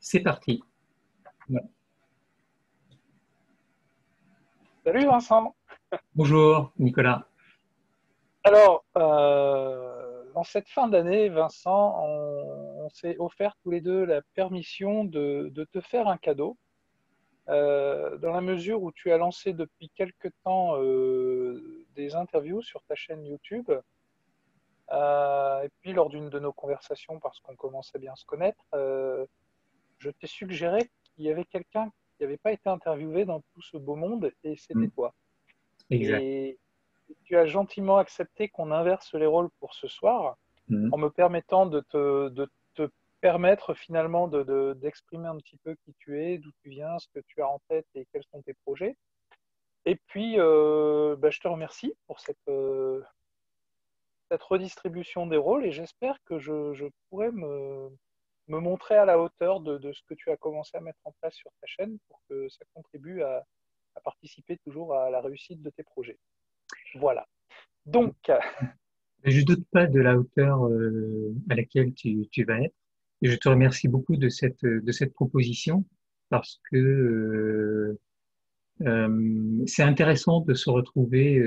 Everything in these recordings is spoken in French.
C'est parti. Voilà. Salut Vincent. Bonjour Nicolas. Alors, en cette fin d'année, Vincent, on s'est offert tous les deux la permission de te faire un cadeau, dans la mesure où tu as lancé depuis quelque temps des interviews sur ta chaîne YouTube. Et puis, lors d'une de nos conversations, parce qu'on commençait bien à se connaître, je t'ai suggéré qu'il y avait quelqu'un qui n'avait pas été interviewé dans tout ce beau monde, et c'était Mm, toi. exact. Et tu as gentiment accepté qu'on inverse les rôles pour ce soir, Mm, en me permettant de te permettre finalement d'exprimer un petit peu qui tu es, d'où tu viens, ce que tu as en tête et quels sont tes projets. Et puis, je te remercie pour cette redistribution des rôles et j'espère que je pourrai me montrer à la hauteur de ce que tu as commencé à mettre en place sur ta chaîne pour que ça contribue à participer toujours à la réussite de tes projets. Voilà. Donc, Je ne doute pas de la hauteur à laquelle tu vas être. Et je te remercie beaucoup de cette proposition parce que c'est intéressant de se retrouver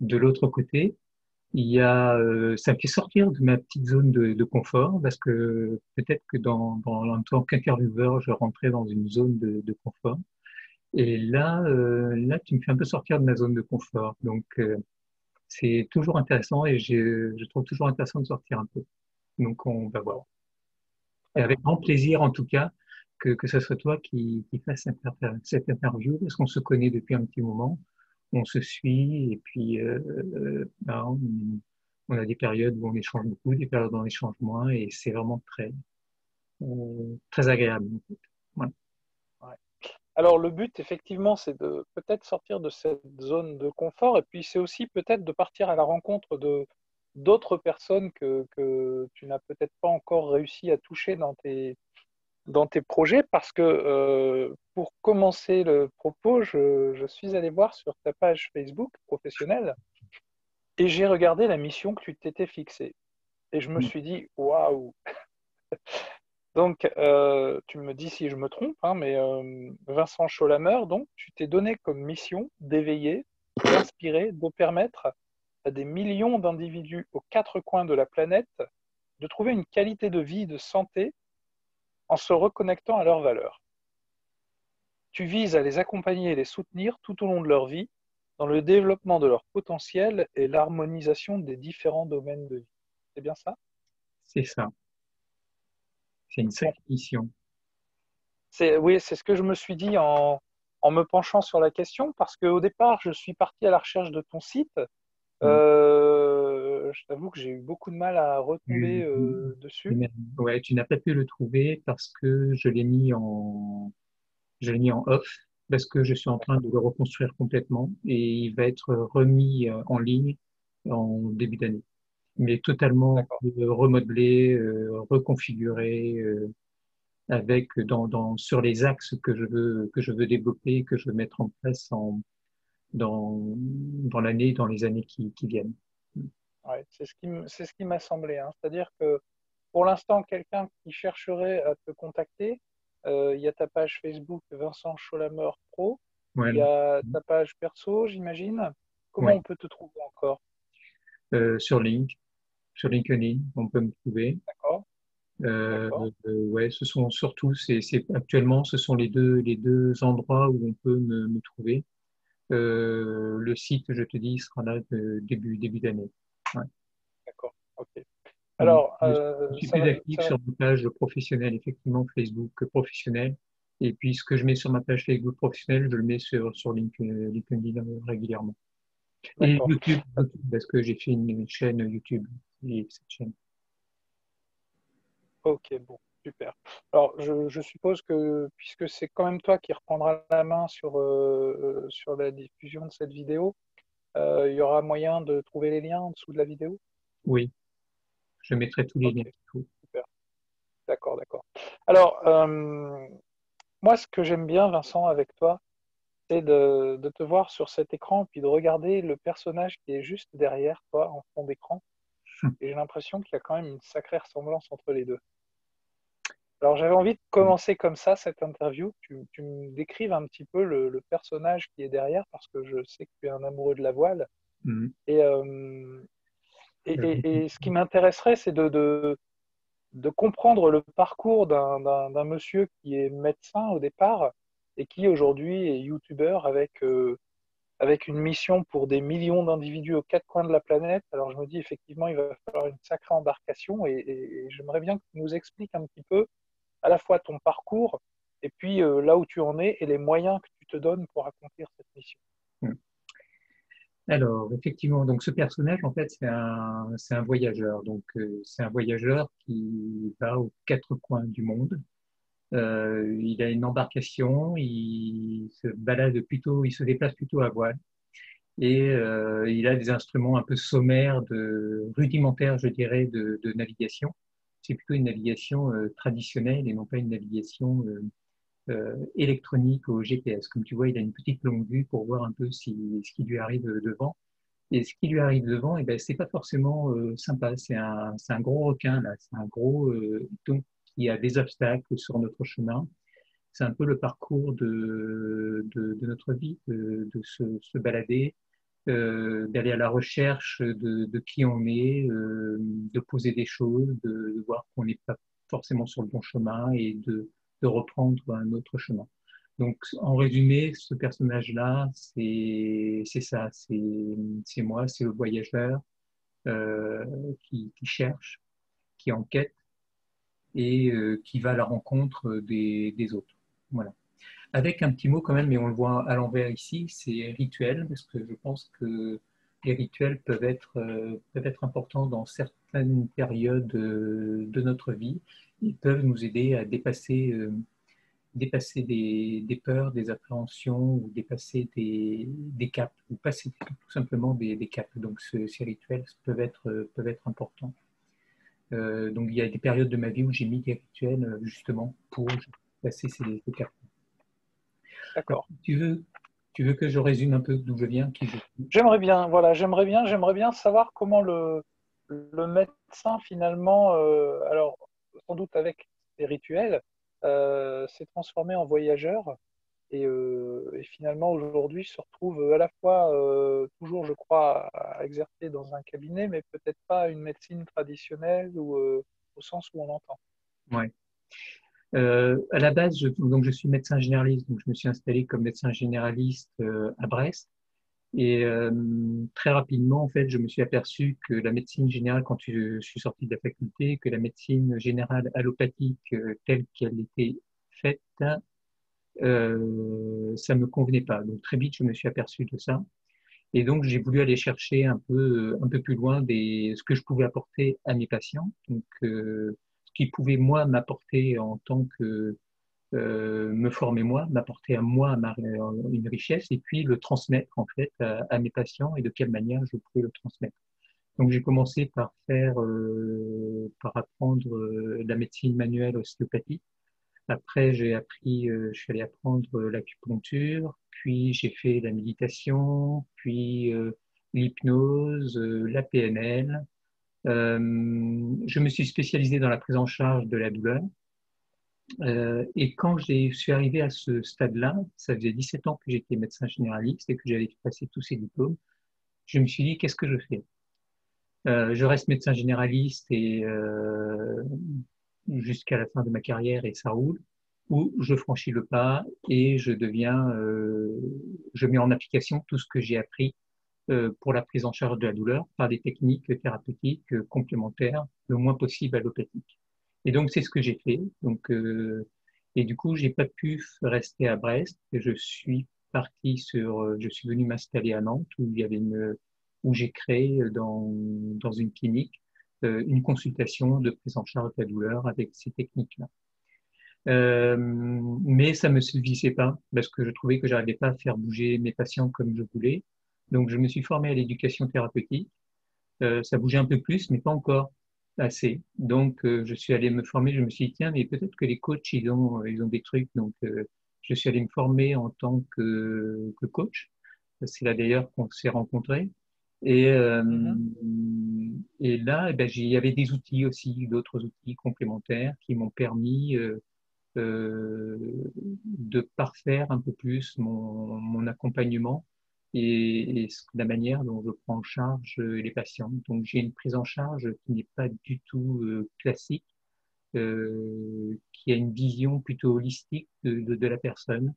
de l'autre côté. Ça me fait sortir de ma petite zone de confort parce que peut-être que en tant qu'intervieweur, je rentrais dans une zone de confort. Et là, tu me fais un peu sortir de ma zone de confort. Donc, c'est toujours intéressant et je trouve toujours intéressant de sortir un peu. Donc, on va voir. bon, Et très bien. avec grand plaisir, en tout cas, que ce soit toi qui fasses cette interview, parce qu'on se connaît depuis un petit moment, on se suit et puis on a des périodes où on échange beaucoup, des périodes où on échange moins et c'est vraiment très agréable. En fait. Voilà. Ouais. Alors, le but, effectivement, c'est de peut-être sortir de cette zone de confort et puis c'est aussi peut-être de partir à la rencontre de d'autres personnes que tu n'as peut-être pas encore réussi à toucher dans tes projets parce que pour commencer le propos, je suis allé voir sur ta page Facebook professionnelle et j'ai regardé la mission que tu t'étais fixée. Et je me suis dit, waouh! Donc, tu me dis si je me trompe, hein, mais Vincent Cholamer, donc, tu t'es donné comme mission d'éveiller, d'inspirer, de permettre à des millions d'individus aux quatre coins de la planète de trouver une qualité de vie, de santé, en se reconnectant à leurs valeurs. Tu vises à les accompagner et les soutenir tout au long de leur vie, dans le développement de leur potentiel et l'harmonisation des différents domaines de vie. C'est bien ça? C'est ça. C'est une Bon, sacrée mission. oui, c'est ce que je me suis dit en me penchant sur la question, parce qu'au départ, je suis parti à la recherche de ton site. Mm. Je t'avoue que j'ai eu beaucoup de mal à retomber Tu, dessus. ouais, tu n'as pas pu le trouver parce que je l'ai mis en off parce que je suis en train de D'accord, le reconstruire complètement et il va être remis en ligne en début d'année. Mais totalement d'accord. remodelé, reconfiguré, avec sur les axes que je veux développer, que je veux mettre en place dans l'année, dans les années qui viennent. Ouais, c'est ce qui m'a semblé, hein. C'est-à-dire que pour l'instant, quelqu'un qui chercherait à te contacter, il y a ta page Facebook Vincent Cholamer Pro, il y Voilà. a ta page perso, j'imagine. Comment Ouais. on peut te trouver encore? Sur sur LinkedIn, on peut me trouver. D'accord, d'accord, Ouais, ce sont surtout, actuellement, ce sont les deux endroits où on peut me trouver. Le site, je te dis, sera là début d'année. Ouais. d'accord. Ok. Mm. Alors, Je suis plus actif sur ma page professionnelle, effectivement, Facebook professionnel. Et puis, ce que je mets sur ma page Facebook professionnelle, je le mets sur LinkedIn régulièrement. Et d'accord. YouTube, parce que j'ai fait une chaîne YouTube. Et cette chaîne. Ok, bon, super. Alors, je suppose que puisque c'est quand même toi qui reprendras la main sur la diffusion de cette vidéo, il y aura moyen de trouver les liens en dessous de la vidéo? Oui, je mettrai tous les Ok, liens. Tout. super. D'accord, d'accord. Alors, moi, ce que j'aime bien, Vincent, avec toi, c'est de te voir sur cet écran puis de regarder le personnage qui est juste derrière toi en fond d'écran. Et j'ai l'impression qu'il y a quand même une sacrée ressemblance entre les deux. Alors, j'avais envie de commencer comme ça cette interview. Tu me décrives un petit peu le personnage qui est derrière, parce que je sais que tu es un amoureux de la voile. Mhm. Et, euh, et ce qui m'intéresserait, c'est de comprendre le parcours d'un monsieur qui est médecin au départ et qui aujourd'hui est youtubeur avec une mission pour des millions d'individus aux quatre coins de la planète. Alors je me dis effectivement, il va falloir une sacrée embarcation et j'aimerais bien que tu nous expliques un petit peu à la fois ton parcours et puis là où tu en es et les moyens que tu te donnes pour accomplir cette mission. Mhm. Alors, effectivement, donc ce personnage, en fait, c'est un voyageur. Donc, c'est un voyageur qui va aux quatre coins du monde. Il a une embarcation, il se balade plutôt, il se déplace plutôt à voile et il a des instruments un peu sommaires, rudimentaires, je dirais, de navigation. C'est plutôt une navigation traditionnelle et non pas une navigation électronique au GPS. Comme tu vois, il a une petite longue vue pour voir un peu ce qui lui arrive devant. Et ce qui lui arrive devant, eh ben, c'est pas forcément sympa. C'est un gros requin, là. C'est un gros donc, qui a des obstacles sur notre chemin. C'est un peu le parcours de notre vie, de se balader, d'aller à la recherche de qui on est, de poser des choses, de voir qu'on n'est pas forcément sur le bon chemin et de reprendre un autre chemin. Donc, en résumé, ce personnage-là, c'est ça, c'est moi, c'est le voyageur euh, qui cherche, qui enquête et qui va à la rencontre des autres. Voilà. Avec un petit mot quand même, mais on le voit à l'envers ici, c'est rituel, parce que je pense que les rituels peuvent être importants dans certaines périodes de notre vie. Ils peuvent nous aider à dépasser des peurs, des appréhensions, ou dépasser des caps, ou passer tout simplement des caps. Donc ces rituels peuvent être importants. Donc il y a des périodes de ma vie où j'ai mis des rituels justement pour passer ces caps. Alors, D'accord. tu veux que je résume un peu d'où je viens, qui je suis? J'aimerais bien, voilà, j'aimerais bien savoir comment le médecin finalement, alors sans doute avec des rituels, s'est transformé en voyageur et finalement aujourd'hui se retrouve à la fois toujours, je crois, à exercer dans un cabinet, mais peut-être pas une médecine traditionnelle ou au sens où on l'entend. Ouais. À la base, donc je suis médecin généraliste, donc je me suis installé comme médecin généraliste à Brest. Et très rapidement, en fait, je me suis aperçu que la médecine générale, je suis sorti de la faculté, que la médecine générale allopathique telle qu'elle était faite, ça me convenait pas. Donc très vite, je me suis aperçu de ça. Et donc, j'ai voulu aller chercher un peu plus loin ce que je pouvais apporter à mes patients. Donc, ce qui pouvait, moi, m'apporter en tant que me former moi, m'apporter à moi une richesse et puis le transmettre en fait à mes patients et de quelle manière je pouvais le transmettre. Donc j'ai commencé par apprendre la médecine manuelle ostéopathie. Après je suis allé apprendre l'acupuncture, puis j'ai fait la méditation, puis l'hypnose, la PNL. Je me suis spécialisé dans la prise en charge de la douleur. Et quand je suis arrivé à ce stade-là, ça faisait 17 ans que j'étais médecin généraliste et que j'avais passé tous ces diplômes, je me suis dit, qu'est-ce que je fais? Je reste médecin généraliste et jusqu'à la fin de ma carrière et ça roule, ou je franchis le pas et je mets en application tout ce que j'ai appris pour la prise en charge de la douleur par des techniques thérapeutiques complémentaires, le moins possible allopathiques. Et donc, c'est ce que j'ai fait. Donc, et du coup, j'ai pas pu rester à Brest. Je suis je suis venu m'installer à Nantes où j'ai créé dans une clinique une consultation de prise en charge de la douleur avec ces techniques-là. Mais ça me suffisait pas parce que je trouvais que j'arrivais pas à faire bouger mes patients comme je voulais. Donc, je me suis formé à l'éducation thérapeutique. Ça bougeait un peu plus, mais pas encore assez. Donc, je suis allé me former. Je me suis dit, tiens, mais peut-être que les coachs, ils ont des trucs. Donc, je suis allé me former en tant que coach. C'est là d'ailleurs qu'on s'est rencontrés. Et, Mhm. et là, eh ben, il y avait des outils aussi, d'autres outils complémentaires qui m'ont permis euh, de parfaire un peu plus mon accompagnement et la manière dont je prends en charge les patients. Donc j'ai une prise en charge qui n'est pas du tout classique, qui a une vision plutôt holistique de la personne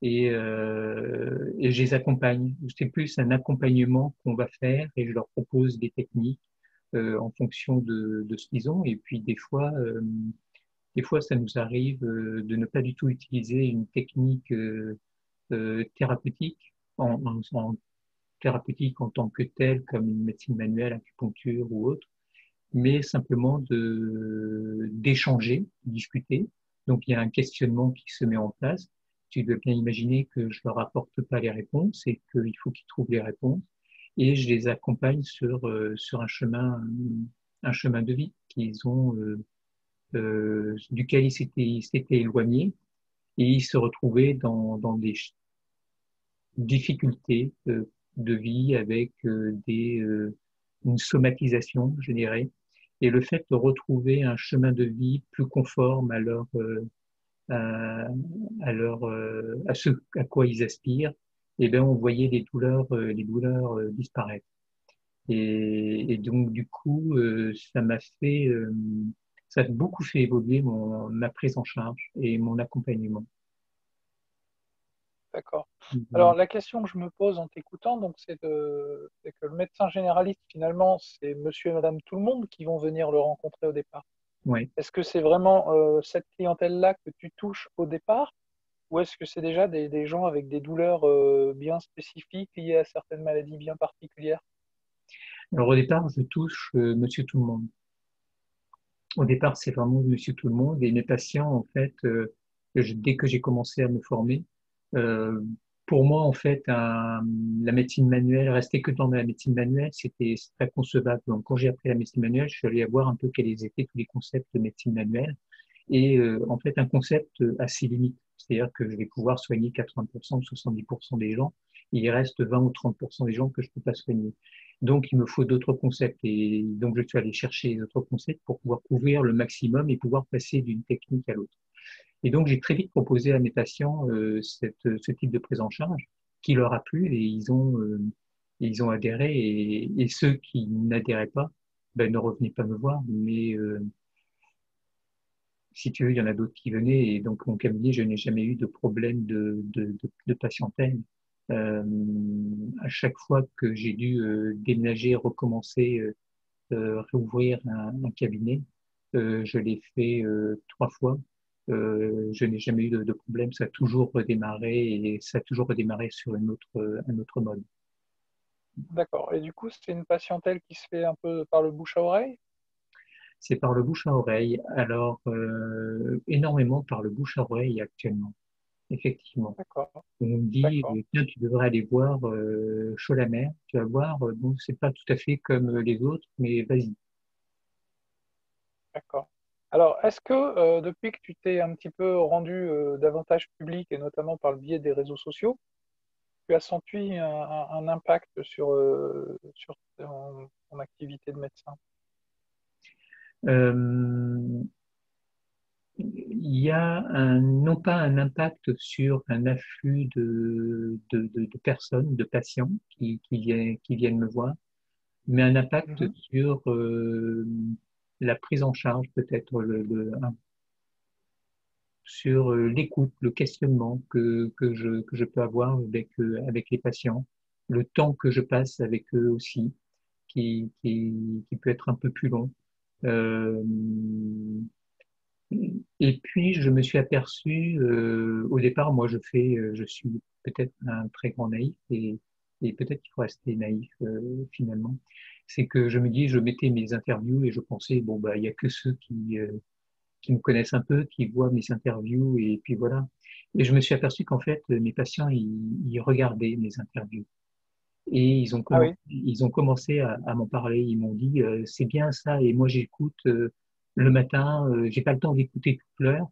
et je les accompagne. C'est plus un accompagnement qu'on va faire et je leur propose des techniques en fonction de ce qu'ils ont. Et puis des fois, ça nous arrive de ne pas du tout utiliser une technique thérapeutique en thérapeutique en tant que telle, comme une médecine manuelle, acupuncture ou autre, mais simplement d'échanger, discuter. Donc, il y a un questionnement qui se met en place. Tu dois bien imaginer que je leur apporte pas les réponses et qu'il faut qu'ils trouvent les réponses. Et je les accompagne sur un chemin de vie qu'ils ont, duquel ils s'étaient éloignés et ils se retrouvaient dans des difficultés de vie avec une somatisation, je dirais. Et le fait de retrouver un chemin de vie plus conforme à, à ce à quoi ils aspirent, eh bien, on voyait les douleurs disparaître. Et donc, du coup, ça a beaucoup fait évoluer ma prise en charge et mon accompagnement. D'accord. Alors, la question que je me pose en t'écoutant, donc, c'est que le médecin généraliste, finalement, c'est monsieur et madame tout le monde qui vont venir le rencontrer au départ. Ouais. Est-ce que c'est vraiment cette clientèle-là que tu touches au départ, ou est-ce que c'est déjà des gens avec des douleurs bien spécifiques liées à certaines maladies bien particulières? Alors, au départ, je touche Monsieur Tout le Monde. Au départ, c'est vraiment Monsieur Tout le Monde et mes patients, en fait, dès que j'ai commencé à me former, euh, pour moi, en fait, la médecine manuelle, rester que dans la médecine manuelle, c'est très concevable. Donc, quand j'ai appris la médecine manuelle, je suis allé voir un peu quels étaient tous les concepts de médecine manuelle et en fait, un concept à ses limites. C'est-à-dire que je vais pouvoir soigner 80% ou 70% des gens. Il reste 20 ou 30% des gens que je peux pas soigner. Donc, il me faut d'autres concepts. Et donc, je suis allé chercher les autres concepts pour pouvoir couvrir le maximum et pouvoir passer d'une technique à l'autre. Et donc, j'ai très vite proposé à mes patients ce type de prise en charge qui leur a plu et ils ont adhéré. Et ceux qui n'adhéraient pas, ben, ne revenaient pas me voir. Mais si tu veux, il y en a d'autres qui venaient. Et donc, mon cabinet, je n'ai jamais eu de problème de patientèle. Euh, à chaque fois que j'ai dû déménager, recommencer, réouvrir un cabinet, je l'ai fait 3 fois. Je n'ai jamais eu de problème. Ça a toujours redémarré et ça a toujours redémarré sur un autre mode. D'accord. Et du coup, c'est une patientèle qui se fait un peu par le bouche à oreille? C'est par le bouche à oreille. Alors, énormément par le bouche à oreille actuellement, effectivement. D'accord. On me dit, D'accord. tiens, tu devrais aller voir Chola-Mer. Tu vas voir, bon, c'est pas tout à fait comme les autres, mais vas-y. D'accord. Alors, est-ce que depuis que tu t'es un petit peu rendu davantage public, et notamment par le biais des réseaux sociaux, tu as senti un impact sur ton activité de médecin? Euh, il y a non pas un impact sur un afflux de personnes, de patients qui viennent me voir, mais un impact Mhm. sur la prise en charge, peut-être sur l'écoute, le questionnement que je peux avoir avec les patients, le temps que je passe avec eux aussi, qui peut être un peu plus long. Euh, et puis, je me suis aperçu, au départ, moi, je suis peut-être un très grand naïf et peut-être qu'il faut rester naïf finalement. C'est que je me dis, je mettais mes interviews et je pensais, bon, bah, il y a que ceux qui me connaissent un peu, qui voient mes interviews et puis voilà. Et je me suis aperçu qu'en fait, mes patients, ils regardaient mes interviews et Ah oui, ils ont commencé à m'en parler. Ils m'ont dit, c'est bien ça et moi j'écoute le matin, j'ai pas le temps d'écouter toute l'heure,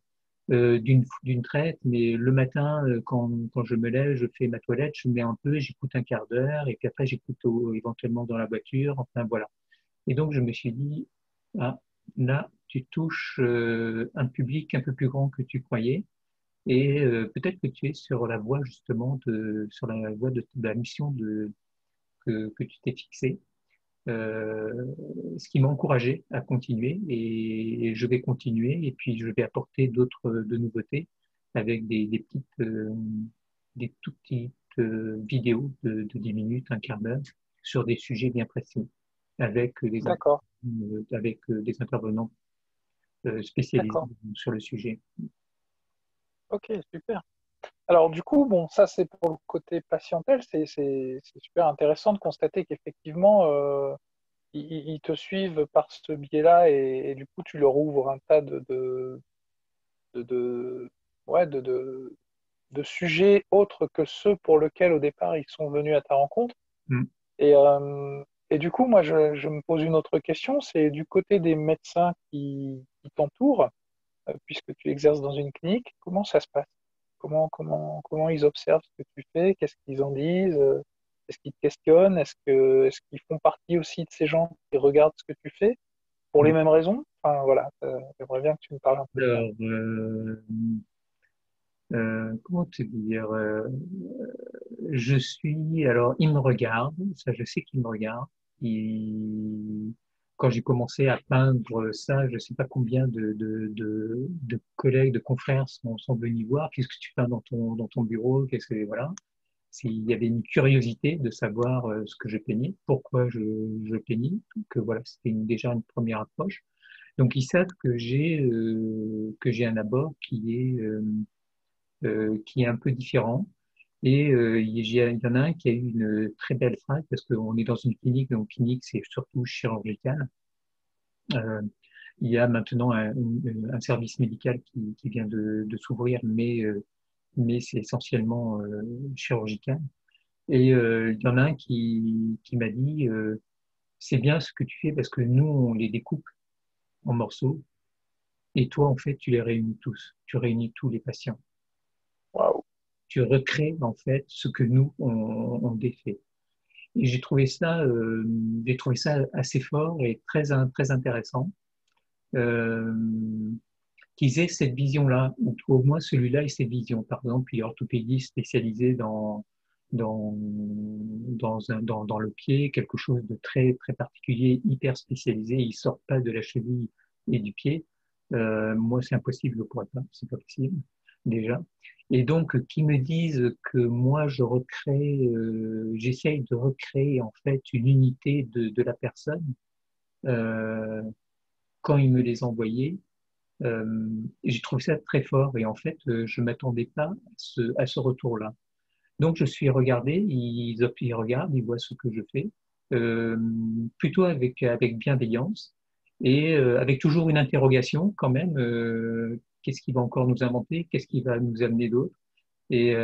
d'une traite, mais le matin, quand je me lève, je fais ma toilette, je mets un peu, j'écoute un quart d'heure, et puis après j'écoute éventuellement dans la voiture, enfin voilà. Et donc je me suis dit, ah, là, tu touches un public un peu plus grand que tu croyais, et peut-être que tu es sur la voie justement sur la voie de la mission que tu t'es fixée. Euh, Ce qui m'a encouragé à continuer et je vais continuer et puis je vais apporter d'autres de nouveautés avec des petites des tout petites vidéos de 10 minutes, un quart d'heure sur des sujets bien précis D'accord, avec des intervenants spécialisés d'accord. sur le sujet. Ok, super. Alors du coup, bon, ça c'est pour le côté patientèle, c'est super intéressant de constater qu'effectivement, ils te suivent par ce biais-là et du coup tu leur ouvres un tas de, ouais, de sujets autres que ceux pour lesquels au départ ils sont venus à ta rencontre. Mm. Et, euh, et du coup, moi je me pose une autre question, c'est du côté des médecins qui t'entourent, puisque tu exerces dans une clinique, comment ça se passe? Comment ils observent ce que tu fais? Qu'est-ce qu'ils en disent? Est-ce qu'ils te questionnent? Est-ce qu'ils font partie aussi de ces gens qui regardent ce que tu fais pour les Mm. mêmes raisons? Enfin, voilà, j'aimerais bien que tu me parles un peu de ça. Alors, comment te dire, alors, il me regarde, ça, je sais qu'il me regarde. Quand j'ai commencé à peindre ça, je sais pas combien de collègues, de confrères sont venus voir. Qu'est-ce que tu peins dans ton bureau? Qu'est-ce que, voilà. S'il y avait une curiosité de savoir ce que je peignais, pourquoi je peignais, que voilà, c'était déjà une première approche. Donc, ils savent que j'ai un abord qui est un peu différent. Et il y en a un qui a eu une très belle phrase, parce qu'on est dans une clinique, donc clinique, c'est surtout chirurgical. Euh, il y a maintenant un service médical qui vient de s'ouvrir, mais c'est essentiellement chirurgical. Et il y en a un qui m'a dit, c'est bien ce que tu fais parce que nous, on les découpe en morceaux, et toi, en fait, tu les réunis tous, tu réunis tous les patients. Waouh, Tu recrées, en fait, ce que nous, on défait. Et j'ai trouvé ça assez fort et très intéressant euh, qu'ils aient cette vision-là, ou au moins celui-là ait cette vision. Par exemple, il y a orthopédie spécialisée dans le pied, quelque chose de très particulier, hyper spécialisé. Ils sortent pas de la cheville et du pied. Moi, c'est impossible, je ne pourrais pas, c'est pas possible déjà. Et donc, qui me disent que moi, j'essaye de recréer en fait une unité de la personne euh, quand ils me les envoyaient. J'ai trouvé ça très fort et en fait, je m'attendais pas à ce retour-là. Donc, je suis regardé, ils regardent, ils voient ce que je fais, euh, plutôt avec bienveillance et avec toujours une interrogation quand même. Qu'est-ce qu'il va encore nous inventer? Qu'est-ce qui va nous amener d'autre? Et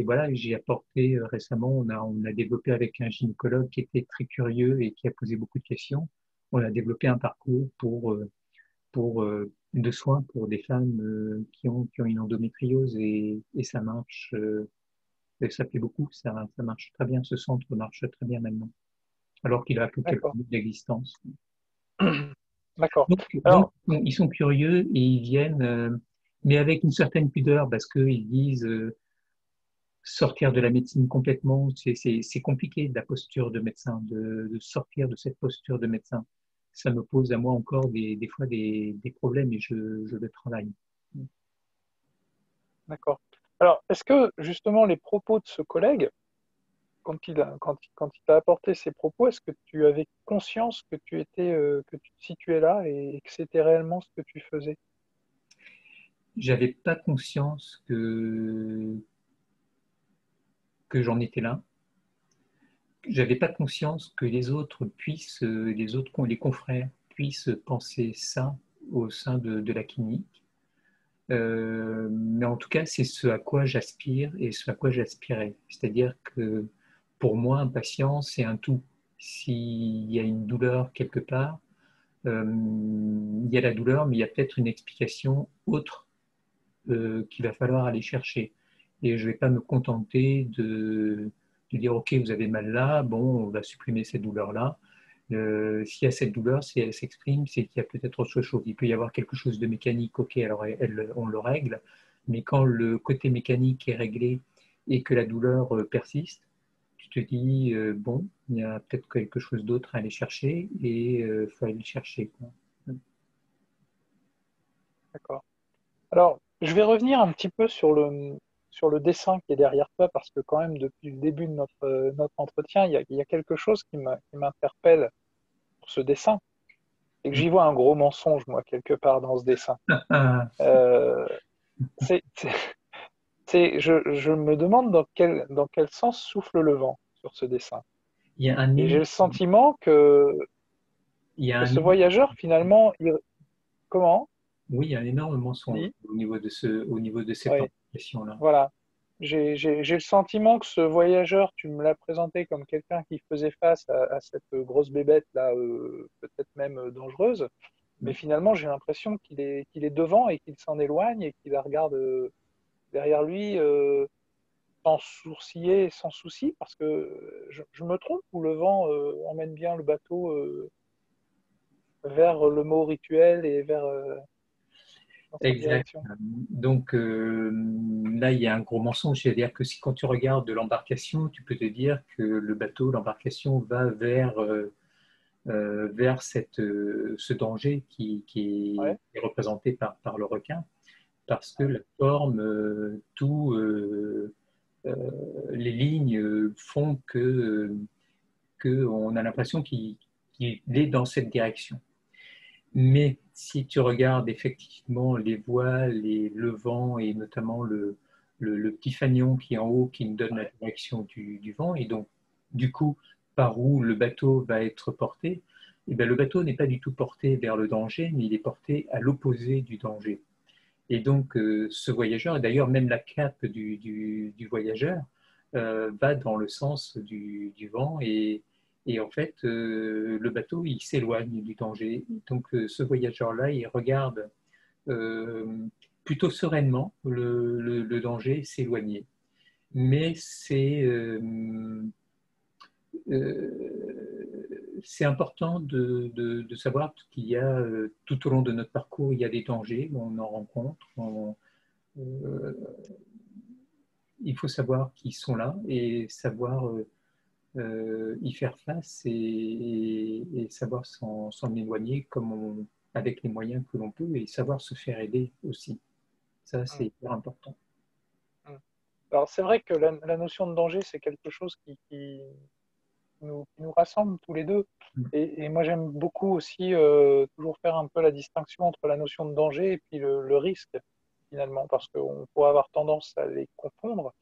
voilà, j'ai apporté récemment, on a développé avec un gynécologue qui était très curieux et qui a posé beaucoup de questions. On a développé un parcours de soins pour des femmes qui ont une endométriose et ça marche, et ça plaît beaucoup, ça marche très bien, ce centre marche très bien maintenant, alors qu'il a que quelques d'accord. minutes d'existence. D'accord. Donc, Alors, ils sont curieux et ils viennent, mais avec une certaine pudeur parce qu'ils disent sortir de la médecine complètement, c'est compliqué de la posture de médecin, de sortir de cette posture de médecin. Ça me pose à moi encore des fois des problèmes et je le travaille. d'accord. Alors, est-ce que justement les propos de ce collègue, quand il t'a apporté ces propos, est-ce que tu avais conscience que que tu te situais là et que c'était réellement ce que tu faisais? J'avais pas conscience que j'en étais là. J'avais pas conscience que les confrères puissent penser ça au sein de la clinique. Mais en tout cas, c'est ce à quoi j'aspire et ce à quoi j'aspirais. C'est-à-dire que pour moi, un patient, c'est un tout. S'il y a une douleur quelque part, il y a la douleur, mais il y a peut-être une explication autre qu'il va falloir aller chercher. Et je ne vais pas me contenter de dire, OK, vous avez mal là, bon, on va supprimer cette douleur-là. S'il y a cette douleur, si elle s'exprime, c'est qu'il y a peut-être autre chose. Il peut y avoir quelque chose de mécanique, OK, alors on le règle, mais quand le côté mécanique est réglé et que la douleur persiste, tu te dis, bon, il y a peut-être quelque chose d'autre à aller chercher et il faut aller le chercher, quoi. D'accord. Alors, je vais revenir un petit peu sur le dessin qui est derrière toi, parce que quand même, depuis le début de notre entretien, il y a quelque chose qui m'interpelle pour ce dessin, et que j'y vois un gros mensonge, moi, quelque part dans ce dessin. Ah, Euh, c'est, c'est- je me demande dans quel sens souffle le vent sur ce dessin. il y a un Et j'ai énorme, le sentiment il y a que un ce énorme- voyageur, finalement, comment? oui, il y a un énorme mensonge Dit? au niveau de cette Oui, organisation-là. voilà. J'ai le sentiment que ce voyageur, tu me l'as présenté comme quelqu'un qui faisait face à cette grosse bébête là, peut-être même dangereuse, mais finalement j'ai l'impression qu'il est devant et qu'il s'en éloigne et qu'il la regarde derrière lui sans sourciller, sans souci, parce que je me trompe ou le vent emmène bien le bateau vers le mot rituel et vers dans sa Exact. direction. Donc là, il y a un gros mensonge, c'est-à-dire que si quand tu regardes l'embarcation, tu peux te dire que le bateau, l'embarcation va vers ce danger Ouais, est représenté par le requin, parce que la forme, euh, les lignes font que on a l'impression qu'il est dans cette direction. Mais si tu regardes effectivement les voiles, le vent et notamment le petit fanion qui est en haut qui nous donne la ouais. direction du vent et donc du coup par où le bateau va être porté, eh bien, le bateau n'est pas du tout porté vers le danger, mais il est porté à l'opposé du danger. Et donc ce voyageur, et d'ailleurs même la cape du voyageur, va dans le sens du vent et en fait, le bateau, il s'éloigne du danger. Donc, ce voyageur-là, il regarde euh, plutôt sereinement le danger s'éloigner. Mais c'est important de savoir qu'il y a, tout au long de notre parcours, il y a des dangers, on en rencontre. Euh, il faut savoir qu'ils sont là et savoir y faire face et savoir s'en éloigner avec les moyens que l'on peut et savoir se faire aider aussi. Ça, c'est Mm, hyper important. mm. Alors c'est vrai que la notion de danger, c'est quelque chose qui nous rassemble tous les deux. Et moi, j'aime beaucoup aussi toujours faire un peu la distinction entre la notion de danger et puis le risque, finalement, parce qu'on pourrait avoir tendance à les confondre.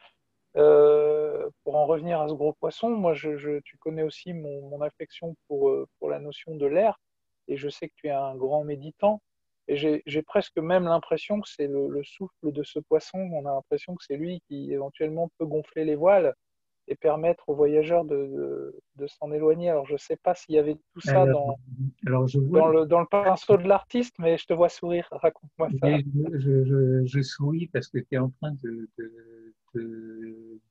Pour en revenir à ce gros poisson, moi, tu connais aussi mon affection pour la notion de l'air, et je sais que tu es un grand méditant, et j'ai presque même l'impression que c'est le souffle de ce poisson, on a l'impression que c'est lui qui éventuellement peut gonfler les voiles et permettre aux voyageurs de s'en éloigner. Alors, je ne sais pas s'il y avait tout ça Alors, alors je vois, dans le pinceau de l'artiste, mais je te vois sourire. Raconte-moi ça. mais je souris parce que tu es en train de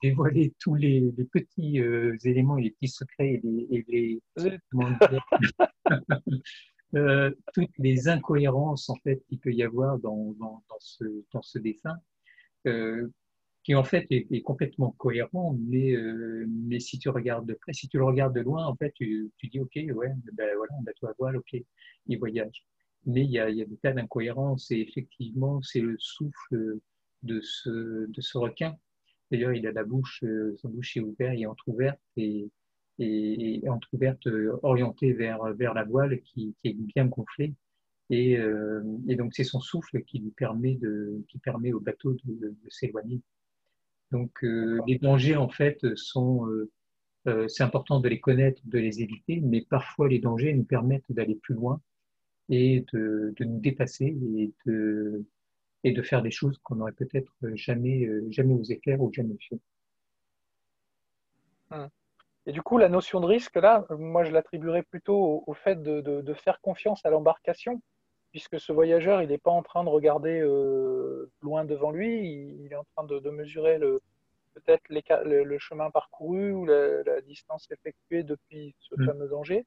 dévoiler tous les petits éléments et les petits secrets Zut. comment dire, toutes les incohérences en fait qu'il peut y avoir dans ce dessin. Euh, qui en fait est complètement cohérent, mais si tu regardes de près, si tu le regardes de loin, en fait, tu dis, OK, ouais, ben voilà, un bateau à voile, OK, il voyage. Mais il y a des tas d'incohérences et effectivement, c'est le souffle de ce requin. D'ailleurs, il a la bouche, sa bouche est ouverte et entrouverte et entrouverte orientée vers la voile qui est bien gonflée. Et donc, c'est son souffle qui lui permet qui permet au bateau de s'éloigner. Donc, D'accord. les dangers, en fait, c'est important de les connaître, de les éviter, mais parfois les dangers nous permettent d'aller plus loin et de nous dépasser et de faire des choses qu'on n'aurait peut-être jamais osé faire ou jamais fait. Hmm. Et du coup, la notion de risque, là, moi, je l'attribuerais plutôt au fait de faire confiance à l'embarcation. puisque ce voyageur, il n'est pas en train de regarder loin devant lui, il est en train de mesurer peut-être le chemin parcouru ou la distance effectuée depuis ce Mm. fameux danger.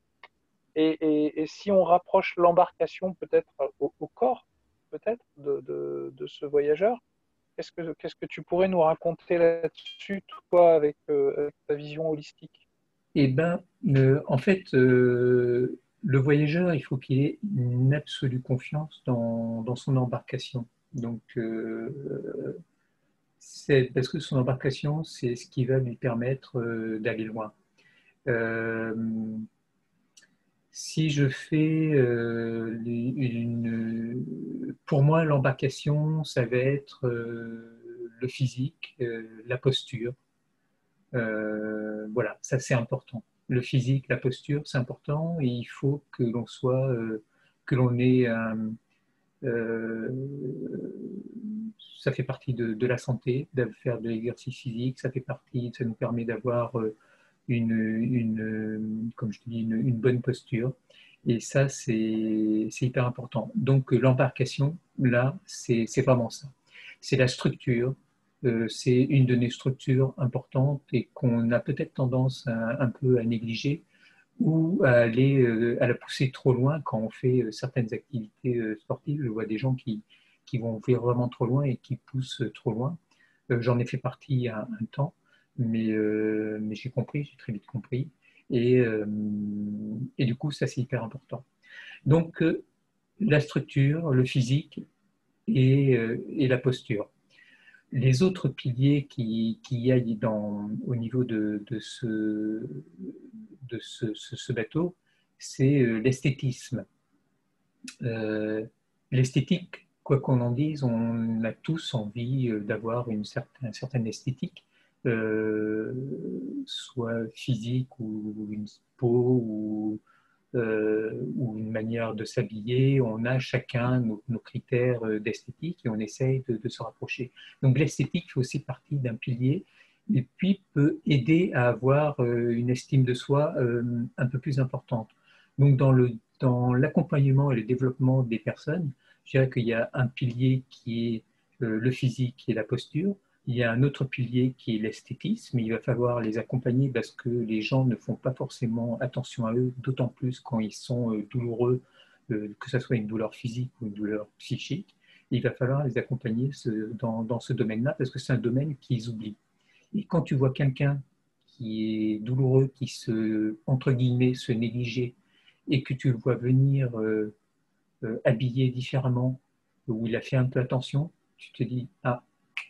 Et si on rapproche l'embarcation peut-être au corps, peut-être, de ce voyageur, qu'est-ce que tu pourrais nous raconter là-dessus, toi, avec ta vision holistique? Eh ben, en fait, le voyageur, il faut qu'il ait une absolue confiance dans son embarcation. Donc, c'est parce que son embarcation, c'est ce qui va lui permettre d'aller loin. Euh, Si je fais pour moi, l'embarcation, ça va être le physique, la posture. Voilà, ça c'est important. Le physique, la posture, c'est important et il faut que l'on soit, que l'on ait euh, ça fait partie de la santé, de faire de l'exercice physique, ça fait partie, ça nous permet d'avoir comme je dis, une bonne posture. Et ça, c'est hyper important. Donc, l'embarcation, là, c'est vraiment ça. C'est la structure. C'est une de nos structures importantes et qu'on a peut-être tendance un peu à négliger ou à aller à la pousser trop loin quand on fait certaines activités sportives. Je vois des gens qui vont vraiment trop loin et qui poussent trop loin. J'en ai fait partie il y a un temps, mais j'ai compris, j'ai très vite compris. Et du coup, ça, c'est hyper important. Donc, la structure, le physique et la posture. Les autres piliers qui y a au niveau de ce bateau, c'est l'esthétisme. Euh, L'esthétique, quoi qu'on en dise, on a tous envie d'avoir une certaine esthétique, euh, soit physique ou une peau ou une manière de s'habiller. On a chacun nos critères d'esthétique et on essaye de se rapprocher. Donc l'esthétique fait aussi partie d'un pilier et puis peut aider à avoir une estime de soi un peu plus importante. Donc dans l'accompagnement et le développement des personnes, je dirais qu'il y a un pilier qui est le physique et la posture. Il y a un autre pilier qui est l'esthétisme. Il va falloir les accompagner parce que les gens ne font pas forcément attention à eux, d'autant plus quand ils sont douloureux, que ce soit une douleur physique ou une douleur psychique. Il va falloir les accompagner dans ce domaine-là parce que c'est un domaine qu'ils oublient. Et quand tu vois quelqu'un qui est douloureux, qui entre guillemets, se négligeait, et que tu le vois venir habillé différemment, où il a fait un peu attention, tu te dis, ah,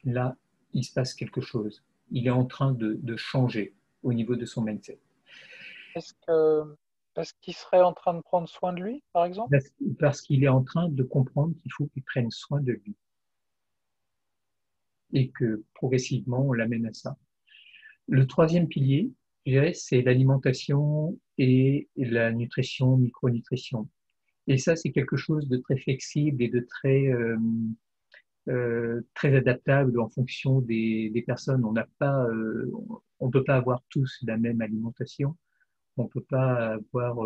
là, il se passe quelque chose. Il est en train de changer au niveau de son mindset. Est-ce que, est-ce qu'il serait en train de prendre soin de lui, par exemple? Parce qu'il est en train de comprendre qu'il faut qu'il prenne soin de lui et que progressivement, on l'amène à ça. Le troisième pilier, je dirais, c'est l'alimentation et la nutrition, micronutrition. Et ça, c'est quelque chose de très flexible et de très adaptable en fonction des personnes. On peut pas avoir tous la même alimentation. On peut pas avoir.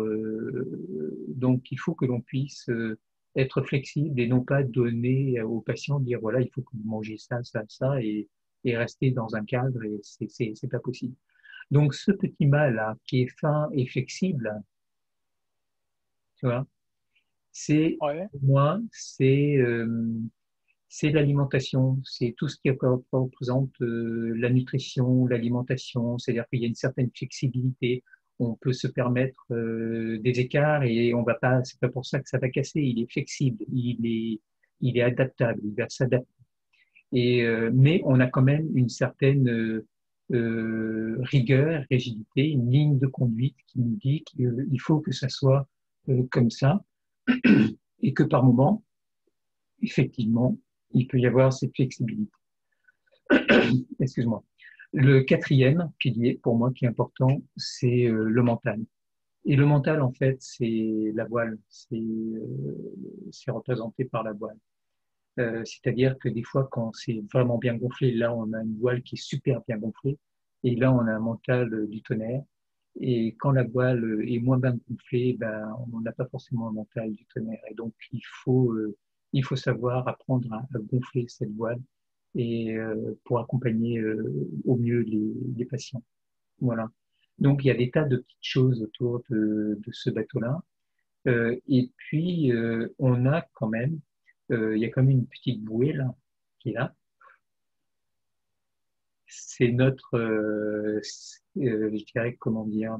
Donc, il faut que l'on puisse être flexible et non pas donner aux patients, dire voilà, il faut que vous mangez ça, ça, ça, et rester dans un cadre. Et c'est pas possible. Donc, ce petit mal-là, qui est fin et flexible, tu vois, c'est, Ouais. pour moi, c'est l'alimentation, c'est tout ce qui représente la nutrition, l'alimentation, c'est-à-dire qu'il y a une certaine flexibilité. On peut se permettre des écarts et on va pas, c'est pas pour ça que ça va casser. Il est flexible, il est adaptable, il va s'adapter. Mais on a quand même une certaine rigueur, rigidité, une ligne de conduite qui nous dit qu'il faut que ça soit comme ça et que par moment, effectivement, il peut y avoir cette flexibilité. Excuse-moi. Le quatrième pilier, pour moi, qui est important, c'est le mental. Et le mental, en fait, c'est la voile. C'est représenté par la voile. C'est-à-dire que des fois, quand c'est vraiment bien gonflé, là, on a une voile qui est super bien gonflée. Et là, on a un mental du tonnerre. Et quand la voile est moins bien gonflée, ben, on n'a pas forcément un mental du tonnerre. Et donc, il faut savoir apprendre à gonfler cette voile et pour accompagner au mieux les patients. Voilà. Donc, il y a des tas de petites choses autour de ce bateau-là. Et puis, on a quand même, il y a quand même une petite bouée là, qui est là. C'est notre, je dirais, comment dire,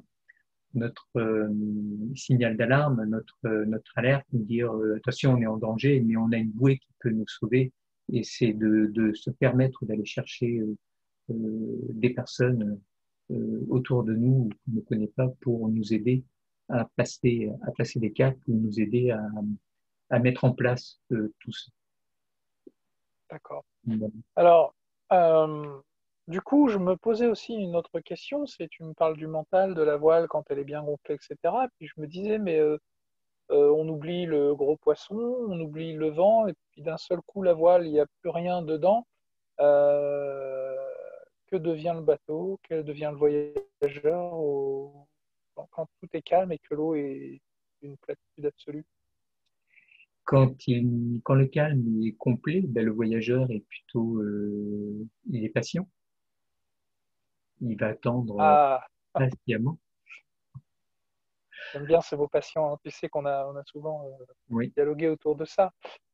notre signal d'alarme, notre alerte, nous dire attention, on est en danger, mais on a une bouée qui peut nous sauver. Et c'est de se permettre d'aller chercher des personnes autour de nous qu'on ne connaît pas pour nous aider à placer des câbles, pour nous aider à mettre en place tout ça. D'accord. Bon. Alors, euh, du coup, je me posais aussi une autre question, c'est tu me parles du mental, de la voile quand elle est bien gonflée, etc. Et puis je me disais, mais on oublie le gros poisson, on oublie le vent, et puis d'un seul coup, la voile, il n'y a plus rien dedans. Euh, que devient le bateau? Que devient le voyageur quand tout est calme et que l'eau est une platitude absolue? Quand le calme est complet, ben, le voyageur est plutôt, il est patient. Il va attendre Ah, patiemment. j'aime bien ces mots patients, hein. Tu sais on a souvent Oui. dialogué autour de ça.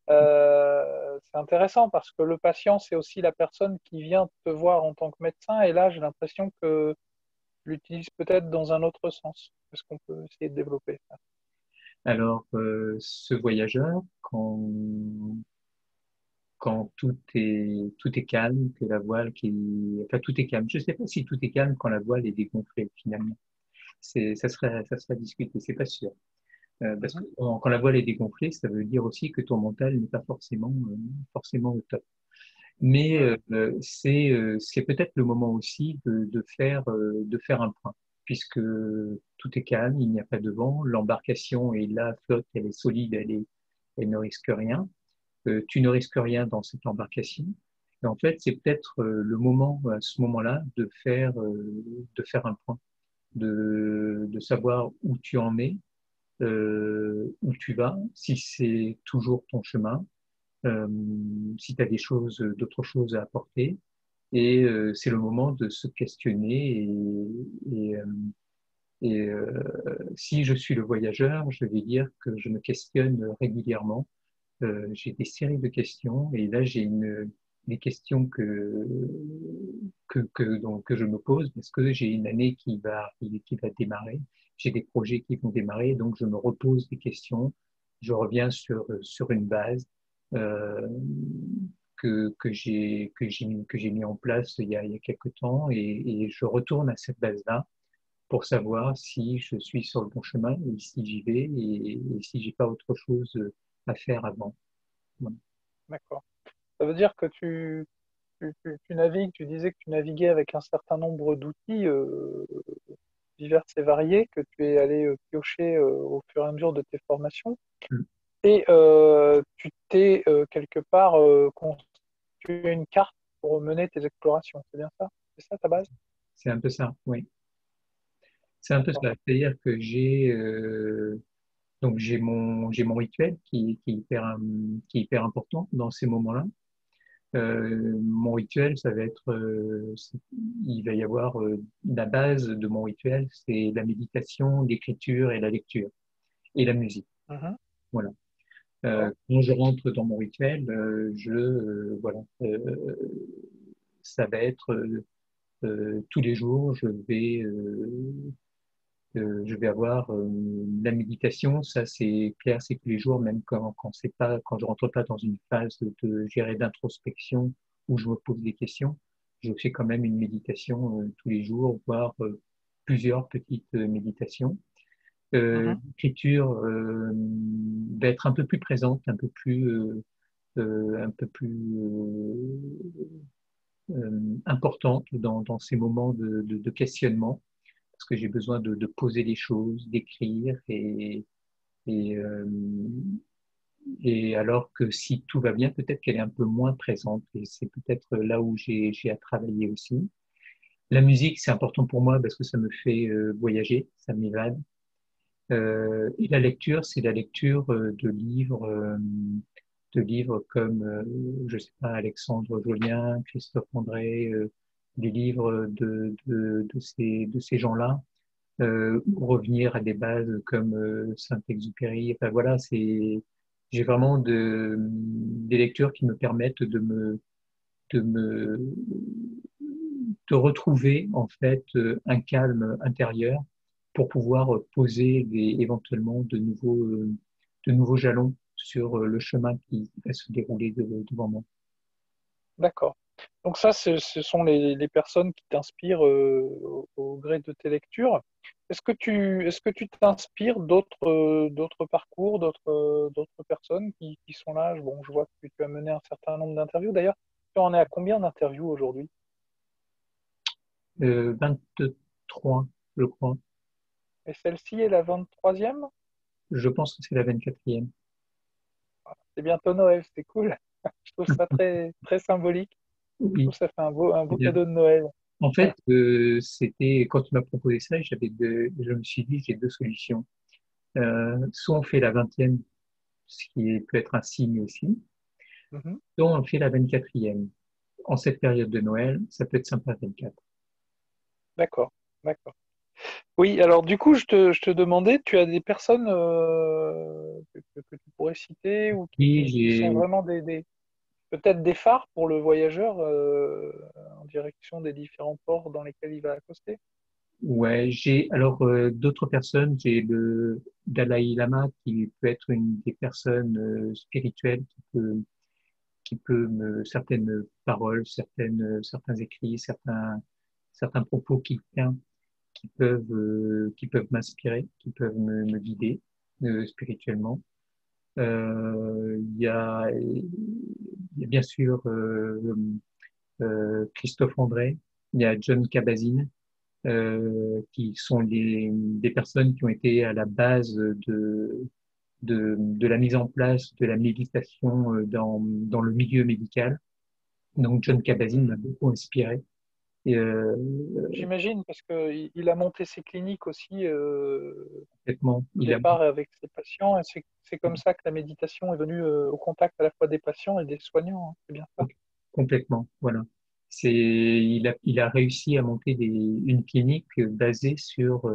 C'est intéressant parce que le patient, c'est aussi la personne qui vient te voir en tant que médecin. Et là, j'ai l'impression que tu l'utilises peut-être dans un autre sens. Est-ce qu'on peut essayer de développer ça? Alors, ce voyageur, quand tout est calme, que la voile enfin, tout est calme. Je ne sais pas si tout est calme quand la voile est dégonflée, finalement. Ça serait discuté, c'est pas sûr. Parce Mhm. que quand la voile est dégonflée, ça veut dire aussi que ton mental n'est pas forcément au top. Mais Mhm. c'est peut-être le moment aussi de faire un point, puisque tout est calme, il n'y a pas de vent, l'embarcation est là, flotte, elle est solide, elle ne risque rien. Tu ne risques rien dans cette embarcation. Et en fait, c'est peut-être le moment, à ce moment-là, de faire un point, de savoir où tu en es, où tu vas, si c'est toujours ton chemin, euh, si tu as d'autres choses à apporter. Et c'est le moment de se questionner et, euh, si je suis le voyageur, je vais dire que je me questionne régulièrement. J'ai des séries de questions et là j'ai des questions que je me pose parce que j'ai une année qui va démarrer. J'ai des projets qui vont démarrer, donc je me repose des questions. Je reviens sur une base euh, que j'ai mis en place il y a quelque temps et je retourne à cette base-là pour savoir si je suis sur le bon chemin et si j'y vais et si j'ai pas autre chose à faire avant. Voilà. D'accord. Ça veut dire que tu navigues, tu disais que tu naviguais avec un certain nombre d'outils divers et variés que tu es allé piocher au fur et à mesure de tes formations. Mm. Et tu t'es quelque part constitué une carte pour mener tes explorations. C'est bien ça? C'est ça ta base? C'est un peu ça, oui. C'est un peu D'accord. ça. C'est-à-dire que j'ai mon rituel qui est hyper important dans ces moments-là. Mon rituel, ça va être, il va y avoir la base de mon rituel, c'est la méditation, l'écriture et la lecture et la musique. Mhm. Voilà. D'accord. Quand je rentre dans mon rituel, voilà, ça va être tous les jours, je vais avoir la méditation. Ça, c'est clair, c'est tous les jours, même quand je rentre pas dans une phase de gérer d'introspection où je me pose des questions, je fais quand même une méditation tous les jours, voire plusieurs petites méditations. Mhm. L'écriture va être un peu plus présente, un peu plus importante dans ces moments de questionnement, parce que j'ai besoin de poser les choses, d'écrire, et, euh, et alors que si tout va bien, peut-être qu'elle est un peu moins présente, et c'est peut-être là où j'ai à travailler aussi. La musique, c'est important pour moi parce que ça me fait voyager, ça m'évade. Et la lecture, c'est la lecture de livres comme, je sais pas, Alexandre Jolien, Christophe André, des livres de ces gens-là, ou revenir à des bases comme Saint-Exupéry. Enfin voilà, j'ai vraiment des lectures qui me permettent de me, de retrouver en fait un calme intérieur pour pouvoir poser éventuellement de nouveaux jalons sur le chemin qui va se dérouler devant moi. D'accord. Donc ça, ce sont les personnes qui t'inspirent au gré de tes lectures. Est-ce que tu t'inspires d'autres parcours, d'autres personnes qui sont là? Bon, je vois que tu as mené un certain nombre d'interviews. D'ailleurs, tu en es à combien d'interviews aujourd'hui? 23, je crois. Et celle-ci est la 23e? Je pense que c'est la 24e. C'est bientôt Noël, c'est cool. Je trouve ça très, très symbolique. Je trouve Oui, que ça fait un c'est beau bien. cadeau de Noël. En fait, c'était quand tu m'as proposé ça, je me suis dit j'ai deux solutions. Soit on fait la 20e, peut être un signe aussi, Mhm. soit on fait la 24e. En cette période de Noël, ça peut être sympa 24. D'accord, d'accord. Oui, alors du coup, je te demandais, tu as des personnes que tu pourrais citer ou Oui, qui sont vraiment peut-être des phares pour le voyageur en direction des différents ports dans lesquels il va accoster? ouais, j'ai alors d'autres personnes. J'ai le Dalai Lama qui peut être une des personnes spirituelles qui peut certaines paroles, certains écrits, certains propos qu'il tient qui peuvent m'inspirer, qui peuvent me guider spirituellement. Il y a bien sûr Christophe André, il y a John Kabat-Zinn, qui sont des personnes qui ont été à la base de la mise en place de la méditation dans le milieu médical. Donc John Kabat-Zinn m'a Mhm. beaucoup inspiré. Et, J'imagine, parce qu'il a monté ses cliniques aussi complètement, au départ avec ses patients, et c'est comme ça que la méditation est venue au contact à la fois des patients et des soignants, hein. C'est bien ça. complètement, voilà. Il a réussi à monter une clinique basée sur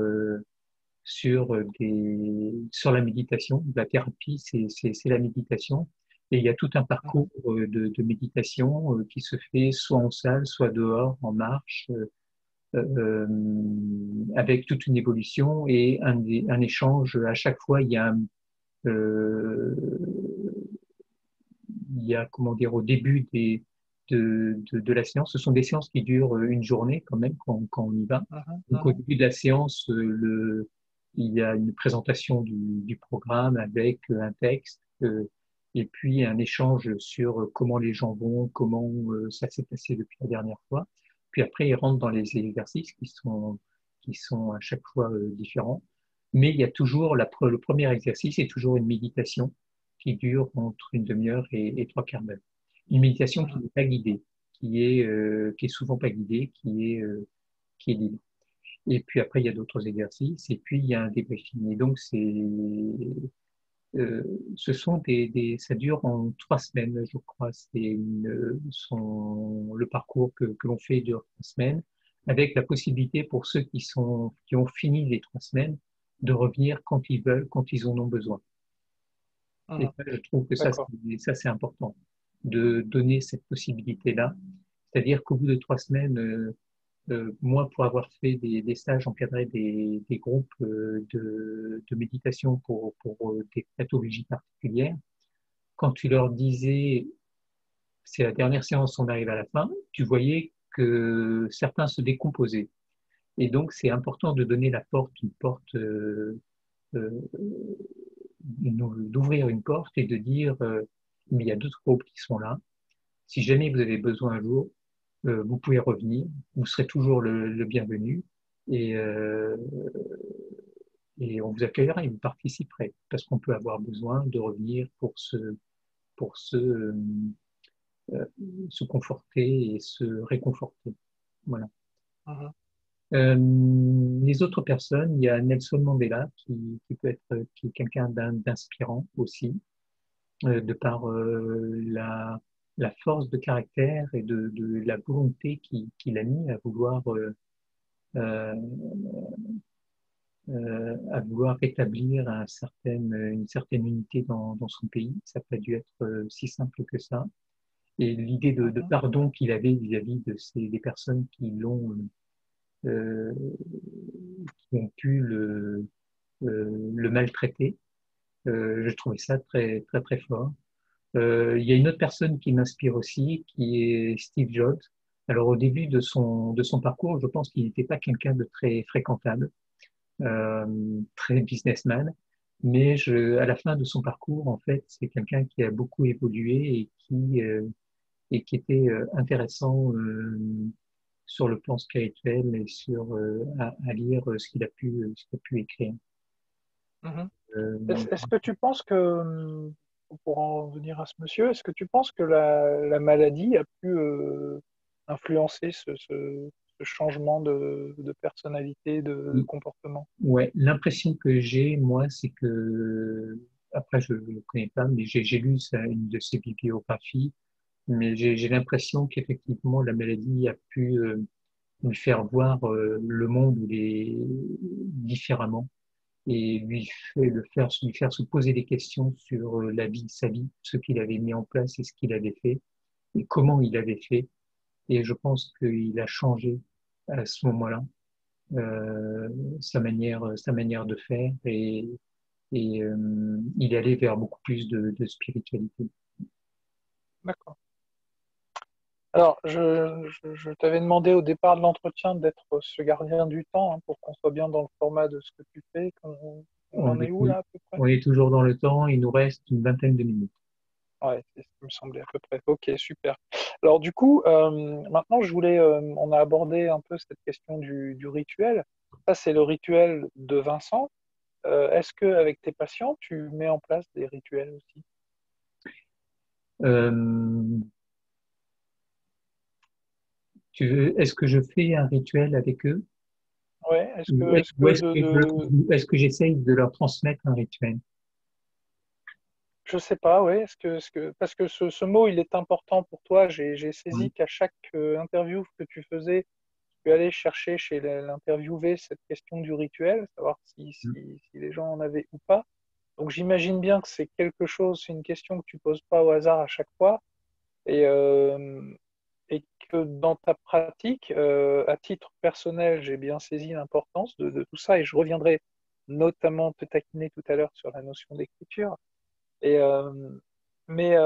la méditation. La thérapie, c'est la méditation. Et il y a tout un parcours Mhm. de méditation qui se fait soit en salle, soit dehors, en marche, avec toute une évolution et un échange. À chaque fois, euh, il y a, comment dire, au début de la séance, ce sont des séances qui durent une journée quand même quand on y va. Mhm. Donc au Mhm. début de la séance, il y a une présentation du programme avec un texte et puis un échange sur comment les gens vont, comment ça s'est passé depuis la dernière fois. Puis après, ils rentrent dans les exercices qui sont à chaque fois différents. Mais il y a toujours le premier exercice est toujours une méditation qui dure entre une demi-heure et trois quarts d'heure. Une méditation qui Mhm. n'est pas guidée, qui est souvent pas guidée, qui est libre. Et puis après, il y a d'autres exercices, et puis il y a un débriefing. Et donc, euh, ce sont ça dure en 3 semaines, je crois. Le parcours que l'on fait dure 3 semaines, avec la possibilité pour ceux qui ont fini les 3 semaines de revenir quand ils veulent, quand ils en ont besoin. Et Mhm. ça, je trouve que D'accord. ça, c'est important de donner cette possibilité-là. C'est-à-dire qu'au bout de 3 semaines, moi, pour avoir fait des stages, encadré des groupes de méditation pour des pathologies particulières, quand tu leur disais, c'est la dernière séance, on arrive à la fin, tu voyais que certains se décomposaient. Et donc, c'est important de donner une porte, euh, d'ouvrir une porte et de dire, mais il y a d'autres groupes qui sont là. Si jamais vous avez besoin un jour, vous pouvez revenir, vous serez toujours le bienvenu et, euh, et on vous accueillera et vous participerez parce qu'on peut avoir besoin de revenir pour euh, se conforter et se réconforter. Voilà. Mhm. Les autres personnes, il y a Nelson Mandela qui peut être qui est quelqu'un d'inspirant aussi, de par la force de caractère et de la volonté qu'il a mis euh, à vouloir rétablir une certaine unité dans son pays. Ça n'a pas dû être si simple que ça. Et l'idée de Mhm. pardon qu'il avait vis-à-vis des personnes euh, qui ont pu le maltraiter, je trouvais ça très, très, très fort. Il y a une autre personne qui m'inspire aussi, qui est Steve Jobs. Alors au début de son parcours, je pense qu'il n'était pas quelqu'un de très fréquentable, euh, très businessman, mais à la fin de son parcours, en fait, c'est quelqu'un qui a beaucoup évolué et qui était intéressant sur le plan spirituel et à lire ce qu'il a pu écrire. Mhm. Euh, Est-ce que tu penses que, pour en venir à ce monsieur, est-ce que tu penses que la maladie a pu influencer ce changement de personnalité, de comportement? Ouais, l'impression que j'ai, moi, c'est que, après, je ne le connais pas, mais j'ai lu une de ses bibliographies, mais j'ai l'impression qu'effectivement, la maladie a pu lui faire voir le monde différemment et lui faire se poser des questions sur la vie, sa vie, ce qu'il avait mis en place et ce qu'il avait fait et comment il avait fait. Et je pense qu'il a changé à ce moment-là euh, sa manière de faire et il est allé vers beaucoup plus de spiritualité. D'accord. Alors, je t'avais demandé au départ de l'entretien d'être ce gardien du temps, hein, pour qu'on soit bien dans le format de ce que tu fais. On On en est, est où là à peu près? on est toujours dans le temps, il nous reste une vingtaine de minutes. Ouais, c'est ce qui me semblait à peu près. Ok, super. Alors du coup, maintenant je voulais, on a abordé un peu cette question du rituel. Ça, c'est le rituel de Vincent. Est-ce que avec tes patients, tu mets en place des rituels aussi? Euh, est-ce que je fais un rituel avec eux Ouais. Est-ce ou que de est-ce que j'essaye de leur transmettre un rituel? je sais pas, ouais. Parce que ce mot, il est important pour toi. J'ai Oui. saisi qu'à chaque interview que tu faisais, tu allais chercher chez l'interviewé cette question du rituel, savoir si les gens en avaient ou pas. Donc j'imagine bien que c'est quelque chose, c'est une question que tu poses pas au hasard à chaque fois, et, euh, et que dans ta pratique, à titre personnel, j'ai bien saisi l'importance de tout ça, et je reviendrai notamment te taquiner tout à l'heure sur la notion d'écriture. Et, mais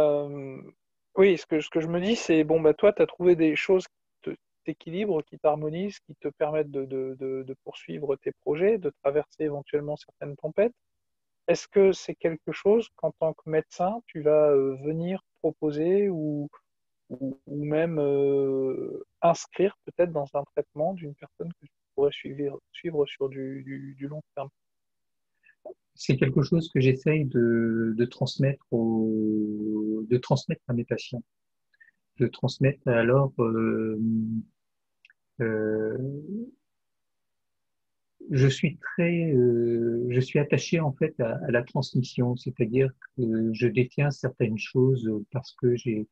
oui, ce que je me dis, c'est bon, bah toi, tu as trouvé des choses qui t'équilibrent, qui t'harmonisent, qui te permettent de poursuivre tes projets, de traverser éventuellement certaines tempêtes. Est-ce que c'est quelque chose qu'en tant que médecin, tu vas venir proposer ou même inscrire peut-être dans un traitement d'une personne que tu pourrais suivre sur du long terme? C'est quelque chose que j'essaye de transmettre à mes patients, de transmettre alors euh, je suis attaché en fait à la transmission, c'est-à-dire que je détiens certaines choses parce que j'ai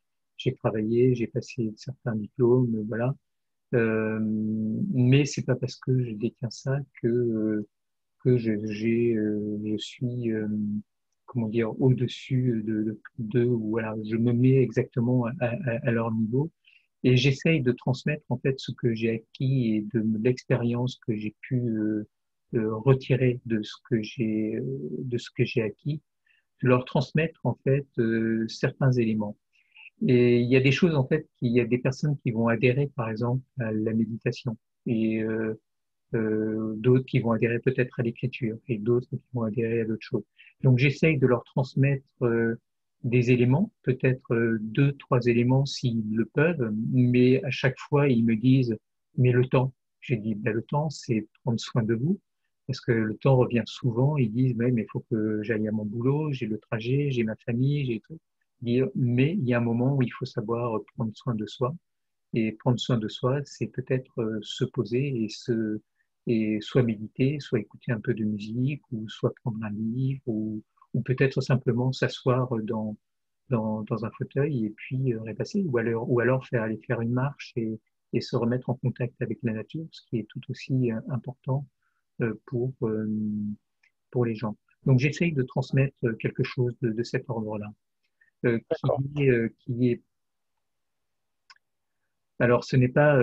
travaillé, j'ai passé certains diplômes, voilà. Mais c'est pas parce que je détiens ça que je suis comment dire au-dessus ou voilà, je me mets exactement à leur niveau. Et j'essaye de transmettre en fait ce que j'ai acquis et de l'expérience que j'ai pu retirer de ce que j'ai acquis, de leur transmettre en fait certains éléments. Et il y a des choses en fait, il y a des personnes qui vont adhérer par exemple à la méditation et d'autres qui vont adhérer peut-être à l'écriture et d'autres qui vont adhérer à d'autres choses. Donc j'essaye de leur transmettre des éléments, peut-être deux, trois éléments s'ils le peuvent, mais à chaque fois ils me disent, mais le temps. J'ai dit, ben, le temps, c'est prendre soin de vous, parce que le temps revient souvent. Ils disent, mais il faut que j'aille à mon boulot, j'ai le trajet, j'ai ma famille, j'ai tout. Dire, mais il y a un moment où il faut savoir prendre soin de soi Et prendre soin de soi, c'est peut-être se poser et soit méditer, soit écouter un peu de musique, ou soit prendre un livre, ou peut-être simplement s'asseoir dans un fauteuil et puis repasser, ou alors aller faire une marche et se remettre en contact avec la nature, ce qui est tout aussi important euh, pour, euh, pour les gens. Donc j'essaye de transmettre quelque chose de cet ordre-là, D'accord. qui est, alors ce n'est pas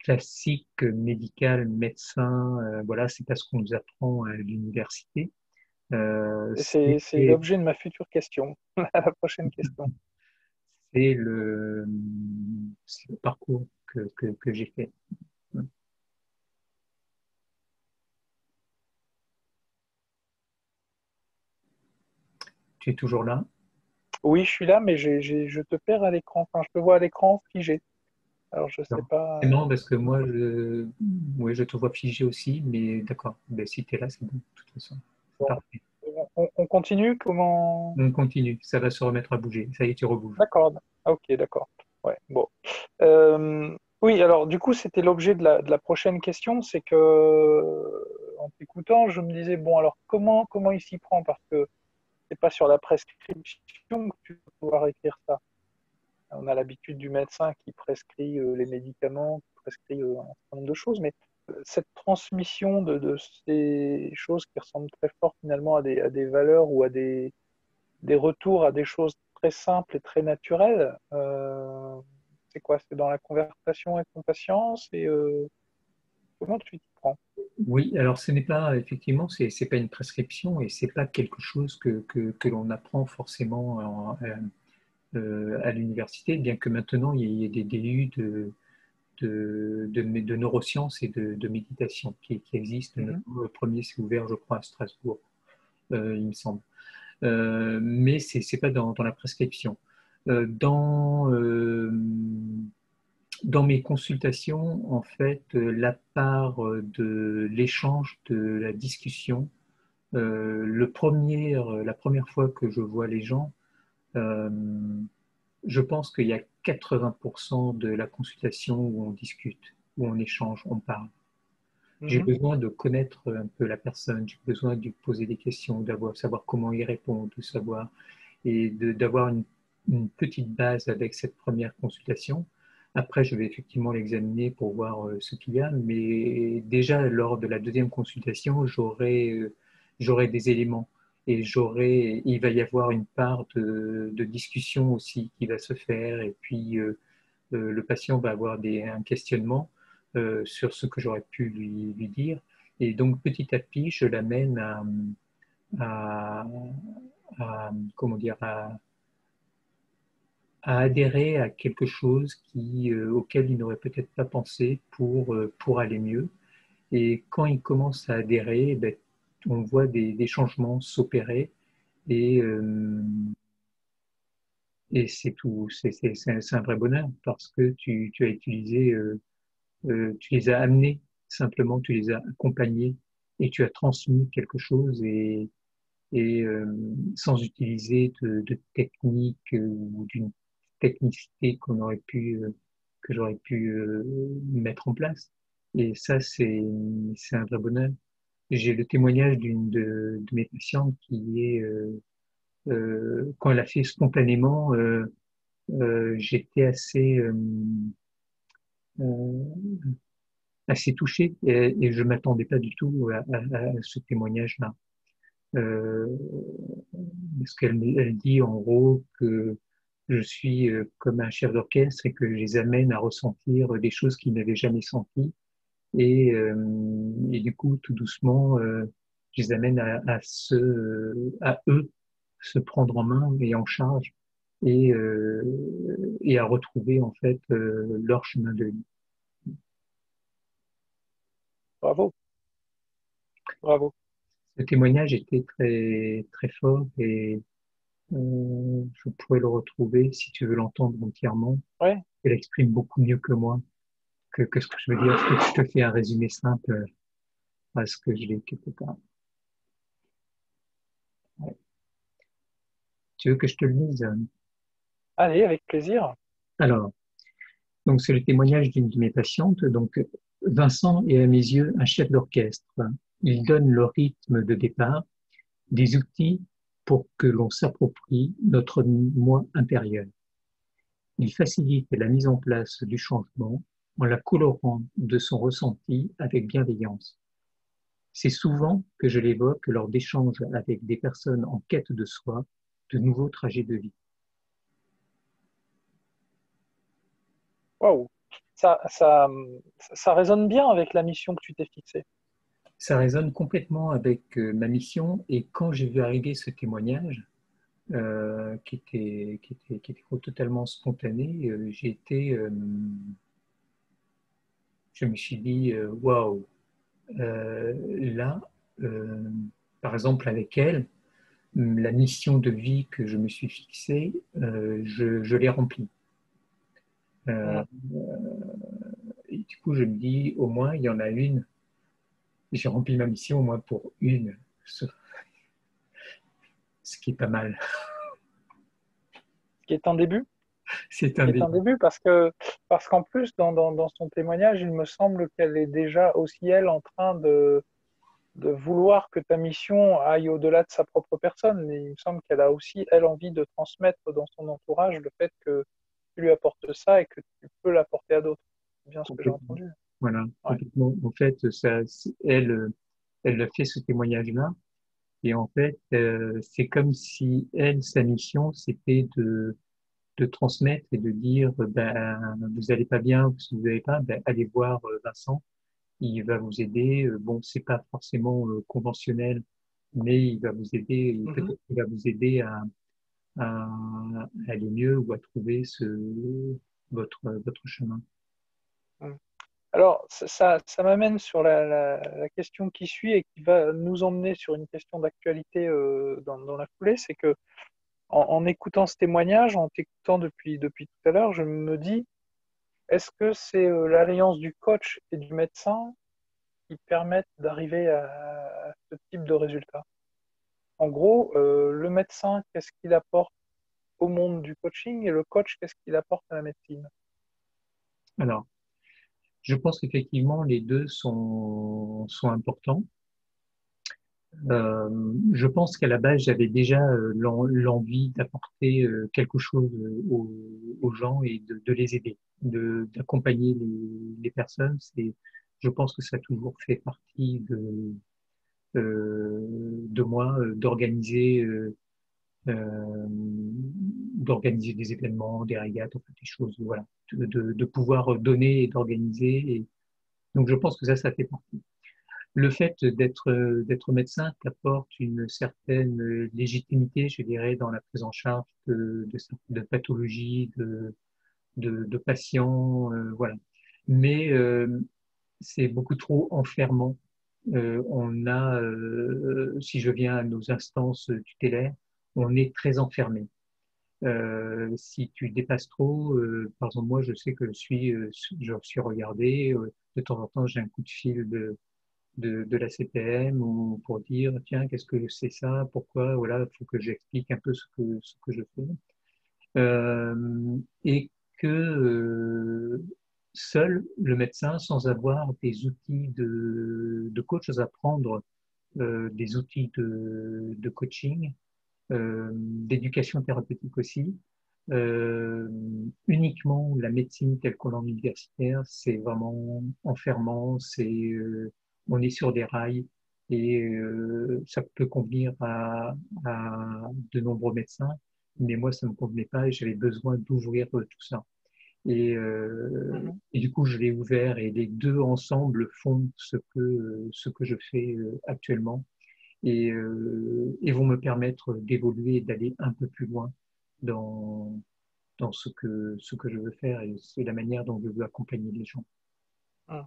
classique, médical, médecin, voilà, c'est pas ce qu'on nous apprend à l'université. Et c'est l'objet de ma future question, la prochaine question. C'est c'est le parcours que j'ai fait. Tu es toujours là? Oui, je suis là, mais je te perds à l'écran. Enfin, je te vois à l'écran figé. Alors, je sais Non. pas. C'est marrant parce que moi, oui, je te vois figé aussi, mais d'accord. Ben, si tu es là, c'est bon, de toute façon. C'est Bon, parfait. on continue? Comment? On continue, ça va se remettre à bouger. Ça y est, tu rebouges. D'accord. Ah, ok, d'accord. Ouais, bon. Oui, alors du coup, c'était l'objet de la prochaine question, c'est que en t'écoutant, je me disais, bon, alors comment il s'y prend? Parce que c'est pas sur la prescription que tu vas pouvoir écrire ça. On a l'habitude du médecin qui prescrit les médicaments, qui prescrit un certain nombre de choses, mais cette transmission de ces choses qui ressemblent très fort finalement à des valeurs ou à des retours à des choses très simples et très naturelles, c'est quoi? C'est dans la conversation avec ton patient? C'est comment tu t'y prends? Oui, alors ce n'est pas, effectivement, c'est pas une prescription et c'est pas quelque chose que l'on apprend forcément à l'université, bien que maintenant il y ait des DU de neurosciences et de méditation qui existent. Mhm. Le premier s'est ouvert, je crois, à Strasbourg, il me semble. Mais c'est pas dans la prescription. Euh, dans, euh, dans mes consultations, en fait, la part de l'échange, de la discussion, la première fois que je vois les gens, euh, je pense qu'il y a 80% de la consultation où on discute, où on échange, on parle. J'ai Mhm. besoin de connaître un peu la personne, j'ai besoin de lui poser des questions, savoir comment il répond, de savoir et d'avoir une petite base avec cette première consultation. Après, je vais effectivement l'examiner pour voir ce qu'il y a, mais déjà lors de la deuxième consultation, j'aurai des éléments et il va y avoir une part de discussion aussi qui va se faire et puis le patient va avoir un questionnement sur ce que j'aurais pu lui dire. Et donc petit à petit, je l'amène à, comment dire, à adhérer à quelque chose auquel il n'aurait peut-être pas pensé pour aller mieux. Et quand il commence à adhérer, ben, on voit des changements s'opérer et, euh, et c'est tout. C'est un vrai bonheur parce que tu as utilisé, tu les as amenés, simplement tu les as accompagnés et tu as transmis quelque chose et sans utiliser de technique ou d'une technicité que j'aurais pu mettre en place. Et ça, c'est un vrai bonheur. J'ai le témoignage d'une de mes patientes qui quand elle a fait spontanément, j'étais euh, assez touché et je m'attendais pas du tout à ce témoignage-là. Euh, Parce elle dit en gros que je suis comme un chef d'orchestre et que je les amène à ressentir des choses qu'ils n'avaient jamais senties. Et du coup, tout doucement, je les amène à eux se prendre en main et en charge et à retrouver en fait leur chemin de vie. Bravo, bravo. Ce témoignage était très fort et je pourrais le retrouver si tu veux l'entendre entièrement. Ouais, Elle exprime beaucoup mieux que moi que ce que je veux dire. Je te fais un résumé simple parce que je l'ai quelque part. Ouais. Tu veux que je te le dise? allez, avec plaisir. Alors, Donc, c'est le témoignage d'une de mes patientes. Donc, Vincent est à mes yeux un chef d'orchestre. Il donne le rythme de départ, des outils pour que l'on s'approprie notre moi intérieur. Il facilite la mise en place du changement en la colorant de son ressenti avec bienveillance. C'est souvent que je l'évoque lors d'échanges avec des personnes en quête de soi, de nouveaux trajets de vie. Waouh! Ça, ça, ça résonne bien avec la mission que tu t'es fixée. Ça résonne complètement avec ma mission et quand j'ai vu arriver ce témoignage, qui était totalement spontané, je me suis dit, waouh, là, euh, par exemple avec elle, la mission de vie que je me suis fixée, je l'ai remplie. Euh, Mm. et du coup, je me dis, au moins, il y en a une. J'ai rempli ma mission au moins pour une, ce qui est pas mal. Ce qui est un début. C'est Ce un qui est début. un début parce qu'en plus, dans son témoignage, il me semble qu'elle est déjà aussi, elle, en train de vouloir que ta mission aille au-delà de sa propre personne. Mais il me semble qu'elle a aussi, elle, envie de transmettre dans son entourage le fait que tu lui apportes ça et que tu peux l'apporter à d'autres. C'est bien ce que j'ai Complètement. entendu. Voilà, Ouais. complètement. En fait, elle, elle a fait ce témoignage-là. Et en fait, c'est comme si elle, sa mission, c'était de transmettre et de dire, ben, vous allez pas bien, vous n'allez pas, ben, allez voir Vincent, il va vous aider. Bon, c'est pas forcément conventionnel, mais il va vous aider, et Mhm. peut-être qu'il va vous aider à aller mieux ou à trouver votre chemin. Mm. Alors, ça m'amène sur la question qui suit et qui va nous emmener sur une question d'actualité dans la foulée. C'est que en écoutant ce témoignage, en t'écoutant depuis tout à l'heure, je me dis, est-ce que c'est l'alliance du coach et du médecin qui permettent d'arriver à ce type de résultat? En gros, le médecin, qu'est-ce qu'il apporte au monde du coaching et le coach, qu'est-ce qu'il apporte à la médecine? Alors, je pense qu'effectivement, les deux sont importants. Je pense qu'à la base, j'avais déjà l'envie d'apporter quelque chose aux gens et de les aider, d'accompagner les personnes. Je pense que ça a toujours fait partie de moi, euh, d'organiser des événements, des régates, enfin, des choses, voilà, de pouvoir donner et d'organiser. Et donc, je pense que ça fait partie. Le fait d'être médecin t'apporte une certaine légitimité, je dirais, dans la prise en charge de pathologies, de patients, voilà. Mais c'est beaucoup trop enfermant. Si je viens à nos instances tutélaires, on est très enfermé. Si tu dépasses trop, par exemple moi, je sais que je suis regardé. De temps en temps, j'ai un coup de fil de la CPM ou pour dire tiens qu'est-ce que c'est ça pourquoi voilà il faut que j'explique un peu ce que je fais et que seul le médecin sans avoir des outils de coach sans apprendre des outils de coaching d'éducation thérapeutique aussi euh, uniquement la médecine telle qu'on l'en universitaire, c'est vraiment enfermant, on est sur des rails et ça peut convenir à de nombreux médecins, mais moi ça me convenait pas et j'avais besoin d'ouvrir tout ça. Mhm. Et du coup, je l'ai ouvert et les deux ensemble font ce que je fais actuellement et vont me permettre d'évoluer et d'aller un peu plus loin dans, dans ce que je veux faire et c'est la manière dont je veux accompagner les gens. Mhm.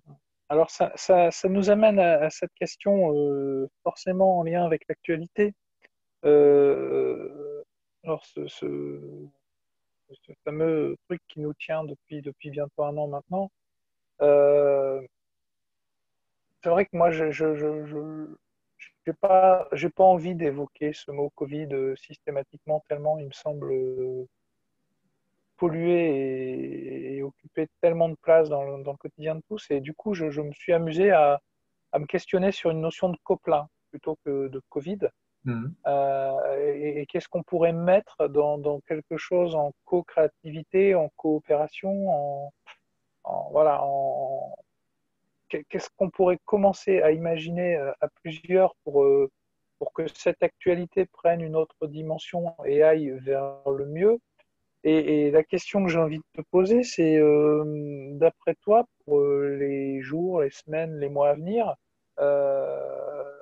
Alors, ça nous amène à cette question forcément en lien avec l'actualité. Euh, alors, ce fameux truc qui nous tient depuis bientôt un an maintenant, euh, c'est vrai que moi, j'ai pas envie d'évoquer ce mot Covid systématiquement, tellement il me semble pollué et occupé tellement de place dans le quotidien de tous. Et du coup, je me suis amusé à me questionner sur une notion de coquelin plutôt que de Covid. Mhm. Et qu'est-ce qu'on pourrait mettre dans quelque chose en co-créativité, en coopération, voilà, qu'est-ce qu'on pourrait commencer à imaginer à plusieurs pour que cette actualité prenne une autre dimension et aille vers le mieux. Et la question que j'ai envie de te poser, c'est d'après toi, pour les jours, les semaines, les mois à venir, euh,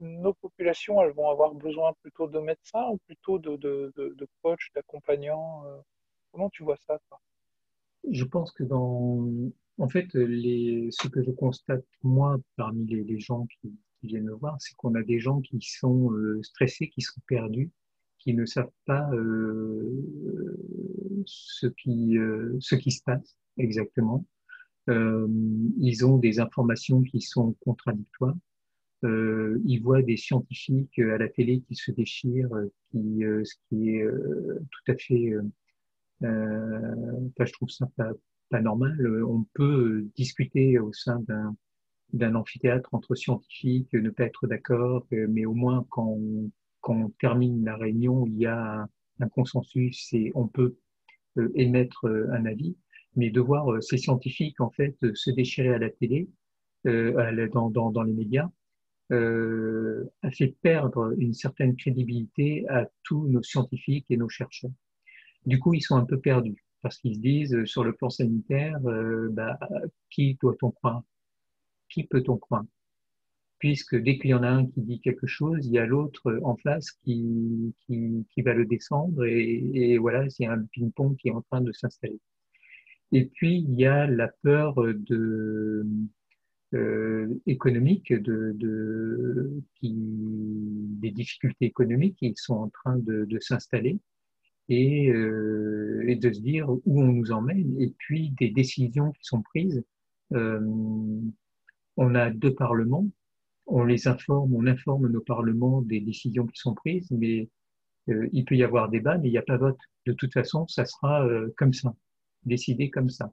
nos populations, elles vont avoir besoin plutôt de médecins ou plutôt de coachs, d'accompagnants. Comment tu vois ça, toi? Je pense que en fait, ce que je constate moi parmi les gens qui viennent me voir, c'est qu'on a des gens qui sont stressés, qui sont perdus, qui ne savent pas ce qui se passe exactement. Euh, Ils ont des informations qui sont contradictoires. Ils voient des scientifiques à la télé qui se déchirent, ce qui est tout à fait enfin, je trouve ça pas normal. On peut discuter au sein d'un amphithéâtre entre scientifiques, ne pas être d'accord, mais au moins quand on termine la réunion, il y a un consensus et on peut émettre un avis. Mais de voir ces scientifiques en fait se déchirer à la télé, dans les médias, a fait perdre une certaine crédibilité à tous nos scientifiques et nos chercheurs. Du coup, ils sont un peu perdus parce qu'ils se disent sur le plan sanitaire, bah, qui doit-on croire? Qui peut-on croire? Puisque dès qu'il y en a un qui dit quelque chose, il y a l'autre en face qui va le descendre et voilà, c'est un ping-pong qui est en train de s'installer. Et puis, il y a la peur économique des difficultés économiques qui sont en train de s'installer et de se dire où on nous emmène et puis des décisions qui sont prises. Euh, on a deux parlements, on les informe, on informe nos parlements des décisions qui sont prises, mais il peut y avoir débat, mais il n'y a pas vote. De toute façon, ça sera comme ça, décidé comme ça.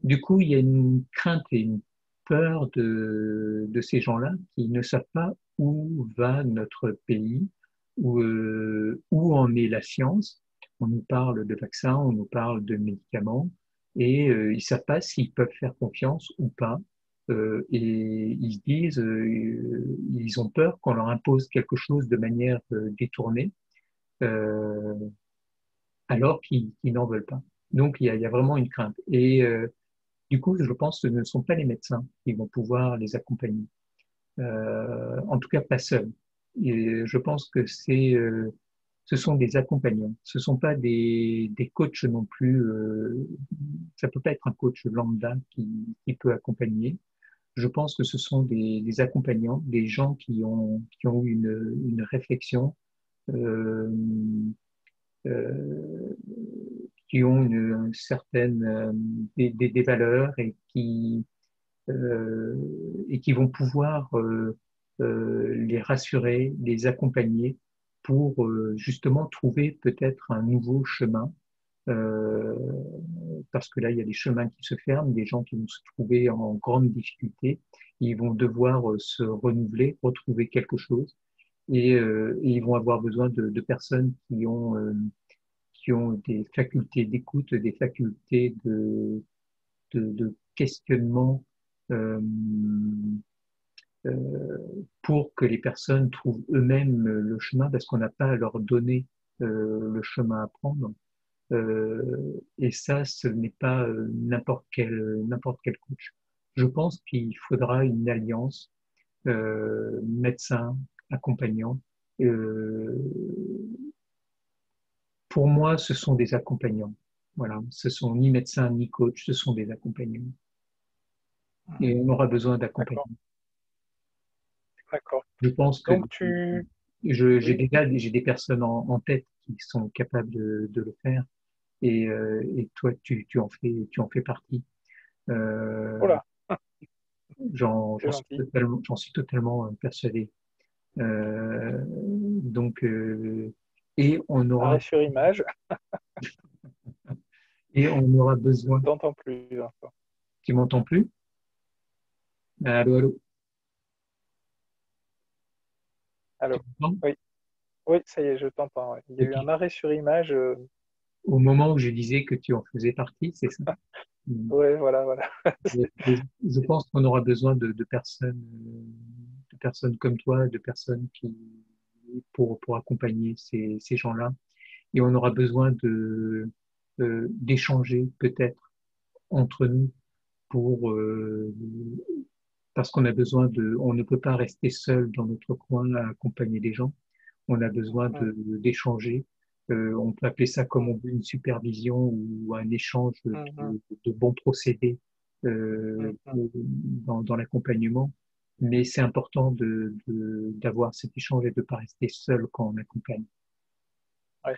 Du coup, il y a une crainte et une peur de ces gens-là qui ne savent pas où va notre pays, où en est la science. On nous parle de vaccins, on nous parle de médicaments, et ils ne savent pas s'ils peuvent faire confiance ou pas. Et ils se disent, ils ont peur qu'on leur impose quelque chose de manière détournée, euh, alors qu'ils n'en veulent pas. Donc il y a vraiment une crainte. Et du coup, je pense que ce ne sont pas les médecins qui vont pouvoir les accompagner. En tout cas, pas seuls. Et je pense que ce sont des accompagnants. Ce sont pas des coachs non plus. Ça peut pas être un coach lambda qui peut accompagner. Je pense que ce sont des accompagnants, des gens qui ont eu une réflexion, euh, euh, qui ont une certaine des valeurs euh, et qui vont pouvoir les rassurer, les accompagner pour justement trouver peut-être un nouveau chemin. Euh, Parce que là, il y a des chemins qui se ferment, des gens qui vont se trouver en grande difficulté, ils vont devoir se renouveler, retrouver quelque chose, et ils vont avoir besoin de personnes qui ont des facultés d'écoute, des facultés de questionnement euh, euh, pour que les personnes trouvent eux-mêmes le chemin, parce qu'on n'a pas à leur donner le chemin à prendre. Et ça, ce n'est pas n'importe quel coach. Je pense qu'il faudra une alliance médecin, accompagnant. Euh, pour moi, ce sont des accompagnants. Voilà, ce sont ni médecins ni coachs, ce sont des accompagnants. Et on aura besoin D'accord, d'accompagnement. d'accord. Je pense que Donc tu... j'ai Oui, déjà j'ai des personnes en tête qui sont capables de le faire et toi tu en fais partie. oh Euh, là, c'est gentil. j'en suis totalement persuadé. Donc et on Arrêt aura sur image. Et on aura Je besoin. t'entends plus, Vincent. Tu m'entends plus? Allô, allô? Tu Allô? m'entends? Oui, oui, ça y est, je t'entends. Ouais. Il y a eu un Ok. arrêt sur image. Au moment où je disais que tu en faisais partie, c'est ça? Mm. Ouais, voilà, voilà. Je pense qu'on aura besoin de personnes comme toi, de personnes pour accompagner ces gens-là. Et on aura besoin d'échanger peut-être entre nous pour, parce qu'on a besoin on ne peut pas rester seul dans notre coin à accompagner des gens. On a besoin Mm, d'échanger. On peut appeler ça comme on mm, veut, une supervision ou un échange mm, mm, de bons procédés mm, mm. dans l'accompagnement. Mais c'est important d'avoir cet échange et de ne pas rester seul quand on accompagne. Ouais.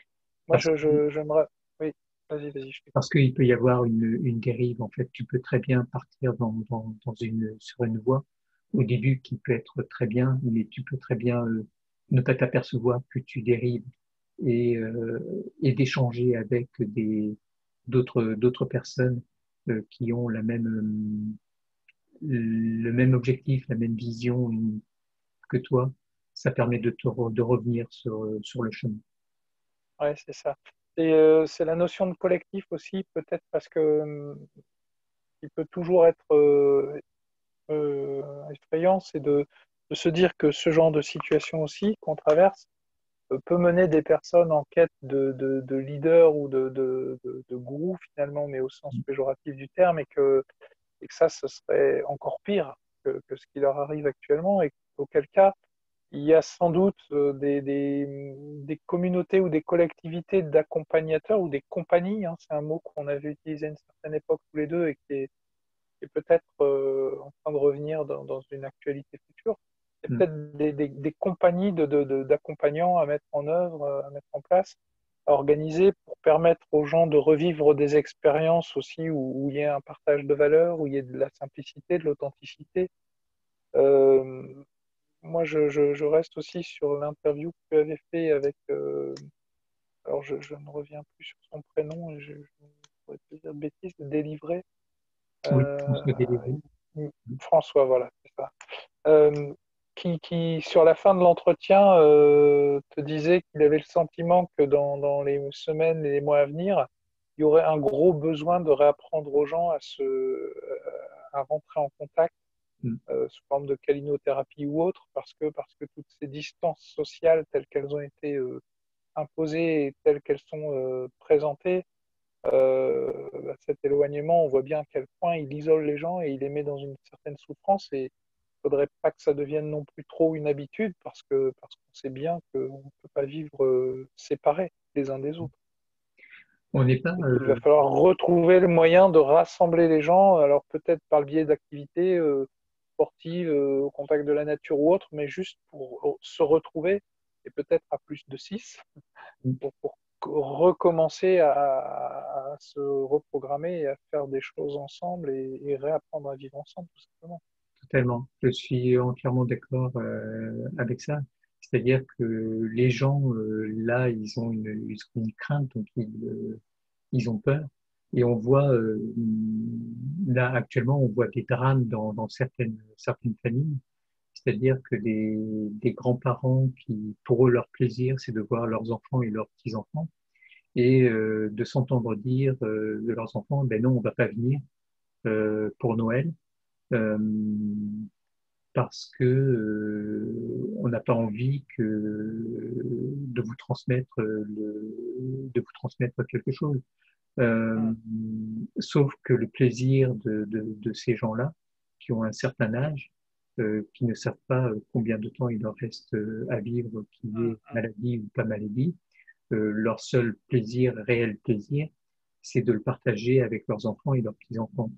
Moi, Parce, j'aimerais. Oui, vas-y, vas-y, je t'écoute. parce qu'il peut y avoir une dérive. En fait, tu peux très bien partir sur une voie au début qui peut être très bien, mais tu peux très bien ne pas t'apercevoir que tu dérives et d'échanger avec d'autres personnes qui ont le même objectif, la même vision que toi. Ça permet de revenir sur le chemin. Ouais, c'est ça. Et c'est la notion de collectif aussi, peut-être parce que il peut toujours être effrayant, c'est de se dire que ce genre de situation aussi qu'on traverse peut mener des personnes en quête de leader ou de gourou finalement, mais au sens péjoratif du terme, et que ça, ce serait encore pire que ce qui leur arrive actuellement, et auquel cas, il y a sans doute des communautés ou des collectivités d'accompagnateurs ou des compagnies, hein, c'est un mot qu'on avait utilisé à une certaine époque tous les deux et qui est peut-être en train de revenir dans une actualité future. Il y a Mm. peut-être des compagnies d'accompagnants à mettre en œuvre, à mettre en place, à organiser pour permettre aux gens de revivre des expériences aussi où il y a un partage de valeurs, où il y a de la simplicité, de l'authenticité. Euh, Moi, je reste aussi sur l'interview que tu avais fait avec, alors je ne reviens plus sur son prénom, et je pourrais te dire de bêtises, de délivrer. Oui, Euh, François Délévaux. François, voilà, c'est ça. Euh, qui, sur la fin de l'entretien, te disait qu'il avait le sentiment que dans les semaines et les mois à venir, il y aurait un gros besoin de réapprendre aux gens à rentrer en contact Mm. sous forme de calinothérapie ou autre, parce que toutes ces distances sociales telles qu'elles ont été imposées et telles qu'elles sont présentées, cet éloignement, on voit bien à quel point il isole les gens et il les met dans une certaine souffrance. Et il ne faudrait pas que ça devienne non plus trop une habitude, parce qu'on sait bien qu'on ne peut pas vivre séparés les uns des autres. On n'est pas, Et qu'il va falloir retrouver le moyen de rassembler les gens, alors peut-être par le biais d'activités sportives, au contact de la nature ou autre, mais juste pour se retrouver, et peut-être à plus de 6, pour recommencer à se reprogrammer et à faire des choses ensemble et réapprendre à vivre ensemble, tout simplement. totalement. Je suis entièrement d'accord avec ça. C'est-à-dire que les gens, là, ils ont une crainte, donc ils ont peur. Et on voit, là, actuellement, on voit des drames dans certaines familles. C'est-à-dire que des grands-parents qui, pour eux, leur plaisir, c'est de voir leurs enfants et leurs petits-enfants et de s'entendre dire de leurs enfants, ben non, on va pas venir pour Noël. Euh, parce que on n'a pas envie de vous transmettre quelque chose. Mm, Euh, Sauf que le plaisir de ces gens-là, qui ont un certain âge, qui ne savent pas combien de temps il leur reste à vivre, qu'il y mm, ait maladie ou pas maladie, leur seul plaisir, réel plaisir, c'est de le partager avec leurs enfants et leurs petits-enfants.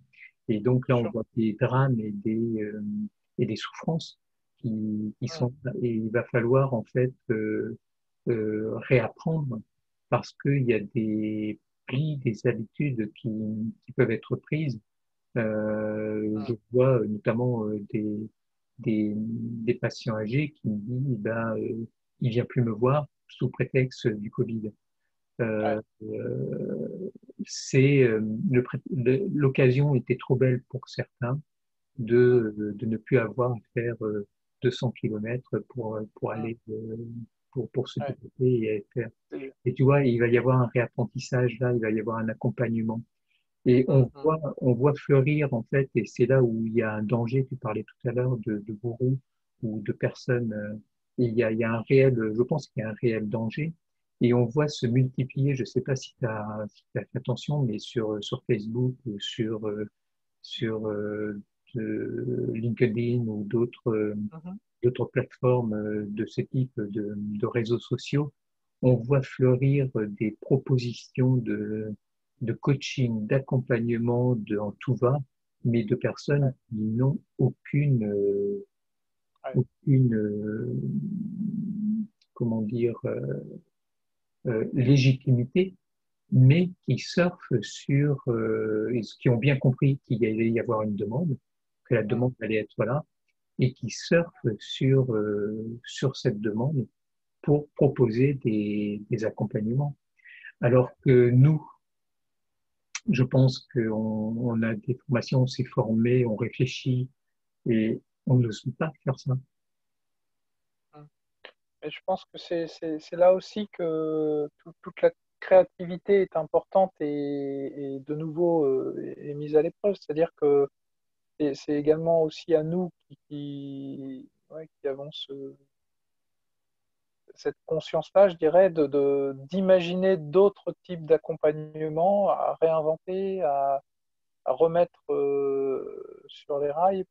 Et donc là, on sûr. voit des drames et des souffrances qui Mm, sont, et il va falloir en fait réapprendre parce qu'il y a des plis, des habitudes qui peuvent être prises. Je mm, vois notamment des patients âgés qui me disent, ben, il vient plus me voir sous prétexte du Covid. ouais. Euh, c'est l'occasion était trop belle pour certains de ne plus avoir à faire 200 kilomètres pour Mm. aller pour se Ouais. développer et faire. Et- Et tu vois, il va y avoir un réapprentissage là, il va y avoir un accompagnement. Et mm. on voit fleurir en fait, et c'est là où il y a un danger. Tu parlais tout à l'heure de gourous ou de personnes. Et il y a un réel, je pense qu'il y a un réel danger. Et on voit se multiplier. Je sais pas si tu as, si t'as fait attention, mais sur Facebook ou sur LinkedIn ou Mhm. d'autres plateformes de ce type de réseaux sociaux, on voit fleurir des propositions de coaching, d'accompagnement en tout va, mais de personnes Ouais. qui n'ont Ouais. aucune comment dire, légitimité, mais qui surfent qui ont bien compris qu'il allait y avoir une demande, que la Mm. demande allait être là, et qui surfent sur cette demande pour proposer des accompagnements. Alors que nous, je pense on a des formations, on s'est formé, on réfléchit et on n'ose pas faire ça. Mm. Et je pense que c'est là aussi que toute la créativité est importante et de nouveau est mise à l'épreuve. C'est-à-dire que c'est également aussi à nous ouais, qui avons cette conscience-là, je dirais, d'imaginer d'autres types d'accompagnement à réinventer, à remettre sur les rails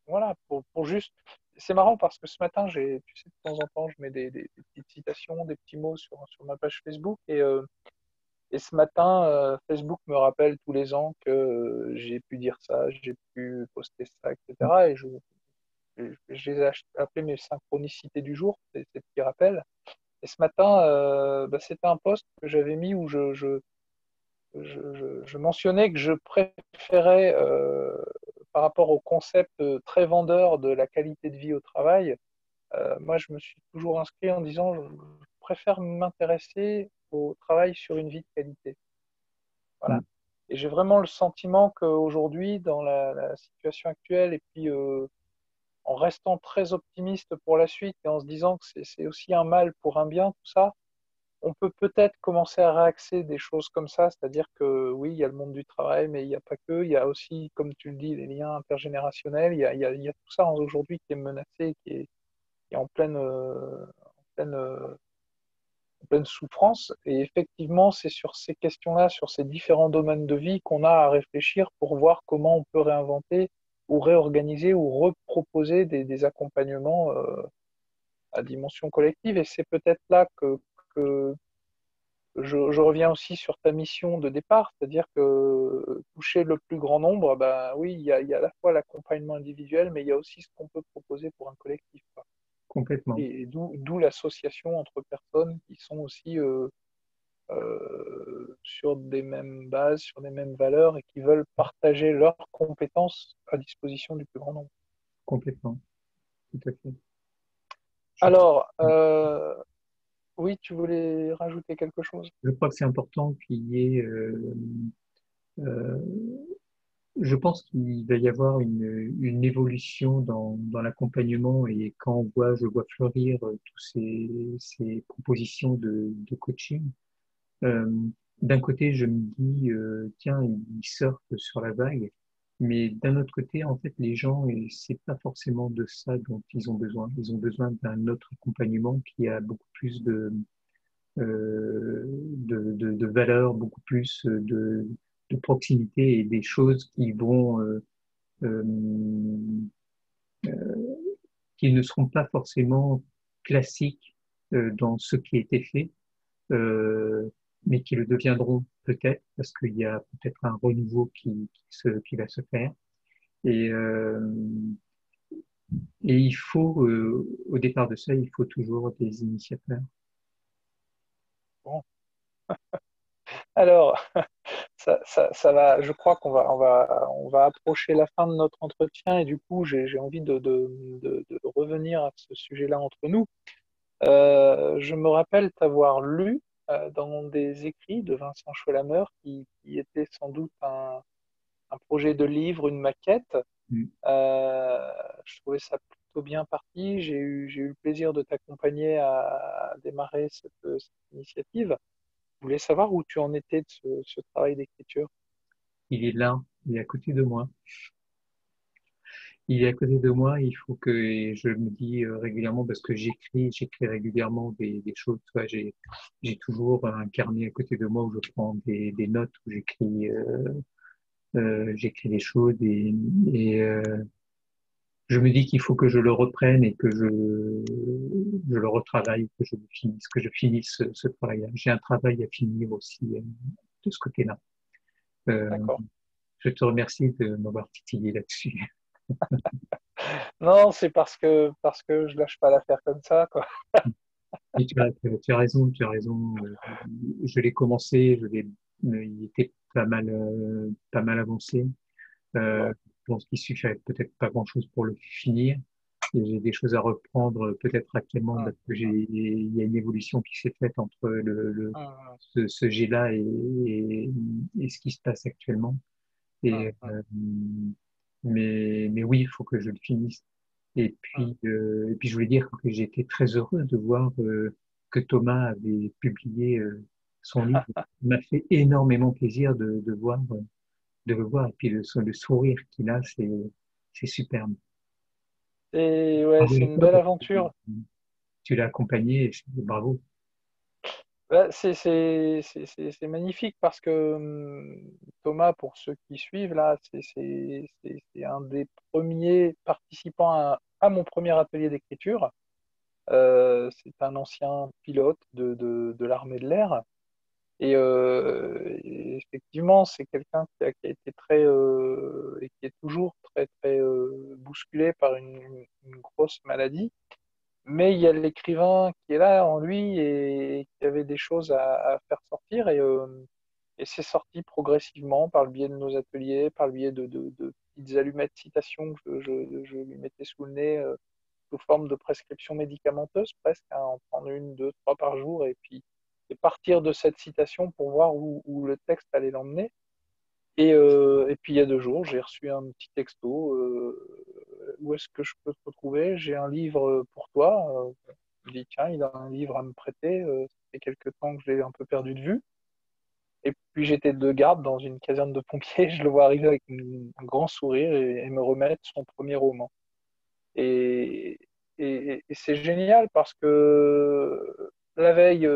voilà, pour juste. C'est marrant parce que ce matin, tu sais, de temps en temps, je mets des petites citations, des petits mots sur ma page Facebook et ce matin, Facebook me rappelle tous les ans que j'ai pu dire ça, j'ai pu poster ça, etc. Et je les ai appelés mes synchronicités du jour, ces petits rappels. Et ce matin, bah, c'était un post que j'avais mis où je mentionnais que je préférais, par rapport au concept très vendeur de la qualité de vie au travail, moi je me suis toujours inscrit en disant je préfère m'intéresser au travail sur une vie de qualité. Voilà. Mm. Et j'ai vraiment le sentiment qu'aujourd'hui, dans la situation actuelle, et puis en restant très optimiste pour la suite et en se disant que c'est aussi un mal pour un bien, tout ça, on peut peut-être commencer à réaxer des choses comme ça, c'est-à-dire que oui, il y a le monde du travail, mais il n'y a pas que, il y a aussi, comme tu le dis, les liens intergénérationnels, il y a tout ça aujourd'hui qui est menacé, qui est en pleine, en pleine souffrance. Et effectivement, c'est sur ces questions-là, sur ces différents domaines de vie qu'on a à réfléchir pour voir comment on peut réinventer ou réorganiser ou reproposer des accompagnements à dimension collective. Et c'est peut-être là que je reviens aussi sur ta mission de départ, c'est-à-dire que toucher le plus grand nombre, ben oui, il y a à la fois l'accompagnement individuel, mais il y a aussi ce qu'on peut proposer pour un collectif, quoi. Complètement, Et d'où l'association entre personnes qui sont aussi sur des mêmes bases, sur des mêmes valeurs et qui veulent partager leurs compétences à disposition du plus grand nombre. complètement, tout à fait. Je, Alors, oui, tu voulais rajouter quelque chose? je crois que c'est important qu'il y ait euh, je pense qu'il va y avoir une évolution dans l'accompagnement et quand je vois fleurir tous ces propositions de coaching, euh, d'un côté, je me dis, tiens, ils surfent sur la vague, mais d'un autre côté, en fait, les gens, et c'est pas forcément de ça dont ils ont besoin. Ils ont besoin d'un autre accompagnement qui a beaucoup plus de valeur, beaucoup plus de proximité et des choses euh, qui ne seront pas forcément classiques dans ce qui a été fait, euh, mais qui le deviendront peut-être parce qu'il y a peut-être un renouveau qui va se faire. Et, euh, et il faut, au départ de ça, il faut toujours des initiateurs. Bon. Alors, ça va, je crois on va approcher la fin de notre entretien et du coup, j'ai envie de revenir à ce sujet-là entre nous. Je me rappelle t'avoir lu dans des écrits de Vincent Scholammer qui était sans doute un projet de livre, une maquette. Mm. Je trouvais ça plutôt bien parti. J'ai eu le plaisir de t'accompagner à démarrer cette initiative. Je voulais savoir où tu en étais de ce travail d'écriture. Il est là, il est à côté de moi. Il est à côté de moi, il faut que et je me dis régulièrement parce que j'écris régulièrement des choses. Tu vois, j'ai toujours un carnet à côté de moi où je prends des notes où j'écris des choses et je me dis qu'il faut que je le reprenne et que je le retravaille, que je finisse ce travail-là. J'ai un travail à finir aussi de ce côté-là. Euh, D'accord. je te remercie de m'avoir titillé là-dessus. Non, c'est parce que je lâche pas l'affaire comme ça, quoi. Et tu as raison, tu as raison. Je l'ai commencé, il était pas mal avancé. Ouais. Je pense qu'il suffit peut-être pas grand-chose pour le finir. Et j'ai des choses à reprendre peut-être actuellement Hum, parce que hum, il y a une évolution qui s'est faite entre hum, ce jet-là et ce qui se passe actuellement. hum, Et, hum, mais oui, il faut que je le finisse. hum. Et puis je voulais dire que j'ai été très heureux de voir que Thomas avait publié son livre. Il m'a fait énormément plaisir de le voir. Et puis le sourire qu'il a, c'est superbe. Et ouais, Bravo c'est à une toi belle parce que aventure. tu l'as accompagné. Bravo. Ouais, c'est magnifique parce que Thomas, pour ceux qui suivent là, c'est un des premiers participants à mon premier atelier d'écriture. C'est un ancien pilote de l'armée de l'air. Et effectivement, c'est quelqu'un qui a été très et qui est toujours très bousculé par une grosse maladie. Mais il y a l'écrivain qui est là en lui et qui avait des choses à faire sortir. Et c'est sorti progressivement par le biais de nos ateliers, par le biais de petites allumettes citations que je lui mettais sous le nez sous forme de prescription médicamenteuse presque, hein, en prendre une, deux, trois par jour et partir de cette citation pour voir où le texte allait l'emmener. Et puis il y a 2 jours, j'ai reçu un petit texto. Où est-ce que je peux te retrouver? J'ai un livre pour toi. Je me dis, tiens, il a un livre à me prêter. Ça fait quelques temps que je l'ai un peu perdu de vue. Et puis j'étais de garde dans une caserne de pompiers. Je le vois arriver avec un grand sourire et me remettre son premier roman. Et, et c'est génial parce que la veille,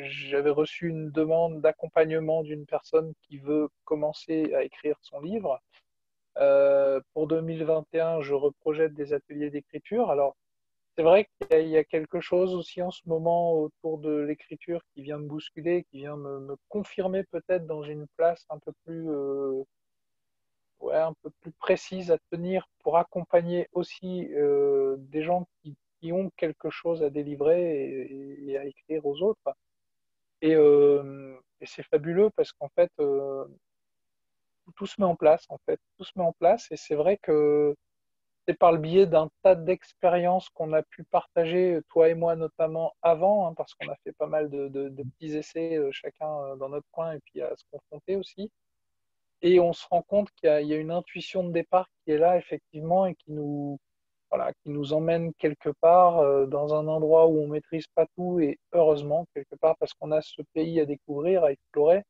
j'avais reçu une demande d'accompagnement d'une personne qui veut commencer à écrire son livre. Pour 2021, je reprojette des ateliers d'écriture. Alors, c'est vrai qu'il y a quelque chose aussi en ce moment autour de l'écriture qui vient me bousculer, qui vient me confirmer peut-être dans une place un peu plus ouais, un peu plus précise à tenir pour accompagner aussi des gens qui ont quelque chose à délivrer et à écrire aux autres. Et c'est fabuleux parce qu'en fait, tout se met en place, en fait. Tout se met en place et c'est vrai que c'est par le biais d'un tas d'expériences qu'on a pu partager, toi et moi notamment avant, hein, parce qu'on a fait pas mal de petits essais, chacun dans notre coin, et puis à se confronter aussi. Et on se rend compte qu'il y a une intuition de départ qui est là, effectivement, et voilà, qui nous emmène quelque part dans un endroit où on maîtrise pas tout, et heureusement, quelque part, parce qu'on a ce pays à découvrir, à explorer,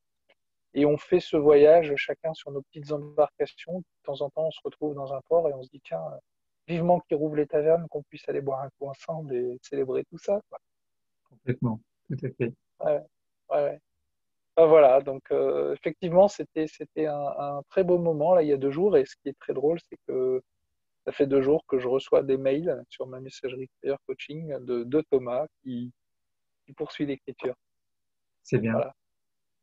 et on fait ce voyage, chacun sur nos petites embarcations. De temps en temps, on se retrouve dans un port et on se dit, tiens, vivement qu'ils rouvrent les tavernes, qu'on puisse aller boire un coup ensemble et célébrer tout ça, quoi. Complètement. Tout à fait. Ouais, ouais, ouais. Ben voilà, donc effectivement, c'était un très beau moment, là, il y a 2 jours, et ce qui est très drôle, c'est que ça fait 2 jours que je reçois des mails sur ma messagerie Career Coaching de Thomas qui poursuit l'écriture. C'est bien. Voilà.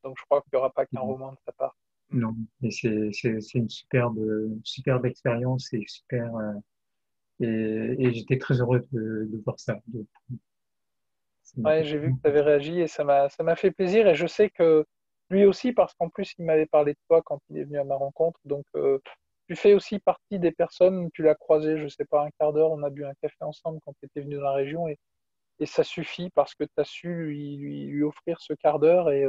Donc je crois qu'il n'y aura pas qu'un roman de sa part. Mm. Non, mais c'est une superbe expérience et et j'étais très heureux de voir ça. Ça m'a Ouais, fait- j'ai vu que tu avais réagi et ça m'a fait plaisir. Et je sais que lui aussi, parce qu'en plus, il m'avait parlé de toi quand il est venu à ma rencontre. Donc, tu fais aussi partie des personnes, tu l'as croisé, je sais pas, un quart d'heure, on a bu un café ensemble quand tu étais venu dans la région. et ça suffit parce que tu as su lui offrir ce quart d'heure et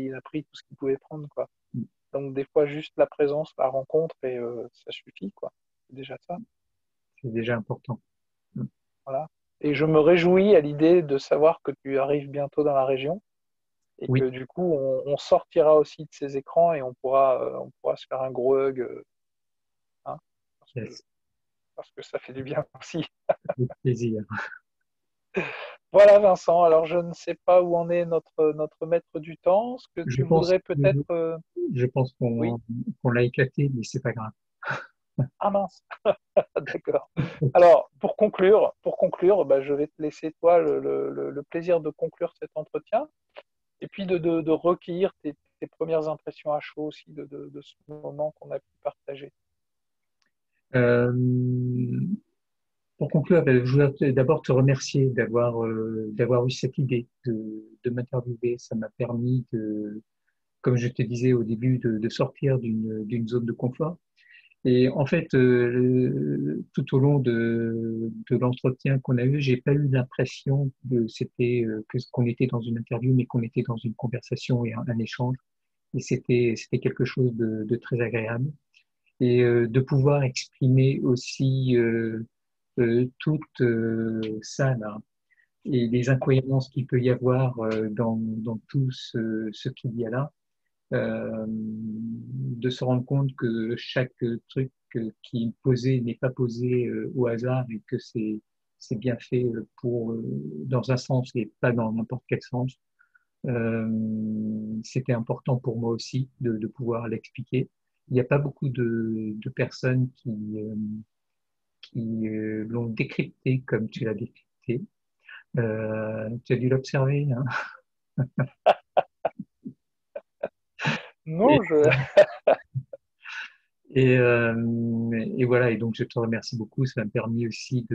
il a pris tout ce qu'il pouvait prendre, quoi. Donc des fois juste la présence, la rencontre et ça suffit, quoi. C'est déjà ça. C'est déjà important. Voilà. Et je me réjouis à l'idée de savoir que tu arrives bientôt dans la région et Oui, que du coup on sortira aussi de ces écrans et on pourra se faire un gros hug, hein, parce que, yes, parce que ça fait du bien aussi. avec plaisir. Voilà Vincent, alors je ne sais pas où en est notre maître du temps. Ce que Je tu pense, voudrais peut-être... je pense Oui. qu'on l'a éclaté, mais c'est pas grave. Ah mince, d'accord. Alors pour conclure, bah, je vais te laisser toi le plaisir de conclure cet entretien et puis de recueillir tes premières impressions à chaud aussi de ce moment qu'on a pu partager. Euh, pour conclure, je voudrais d'abord te remercier d'avoir eu cette idée de m'interviewer. Ça m'a permis comme je te disais au début, de sortir d'une zone de confort. Et en fait, tout au long de l'entretien qu'on a eu, j'ai pas eu l'impression qu'on était dans une interview, mais qu'on était dans une conversation et un échange. Et c'était quelque chose de très agréable. Et de pouvoir exprimer aussi tout ça là et les incohérences qu'il peut y avoir dans tout ce qu'il y a là, de se rendre compte que chaque truc qui est posé n'est pas posé au hasard et que c'est bien fait dans un sens et pas dans n'importe quel sens. C'était important pour moi aussi de pouvoir l'expliquer. Il n'y a pas beaucoup de personnes qui l'ont décrypté comme tu l'as décrypté. Tu as dû l'observer, hein. Et, Non, je... et voilà, et donc je te remercie beaucoup. Ça m'a permis aussi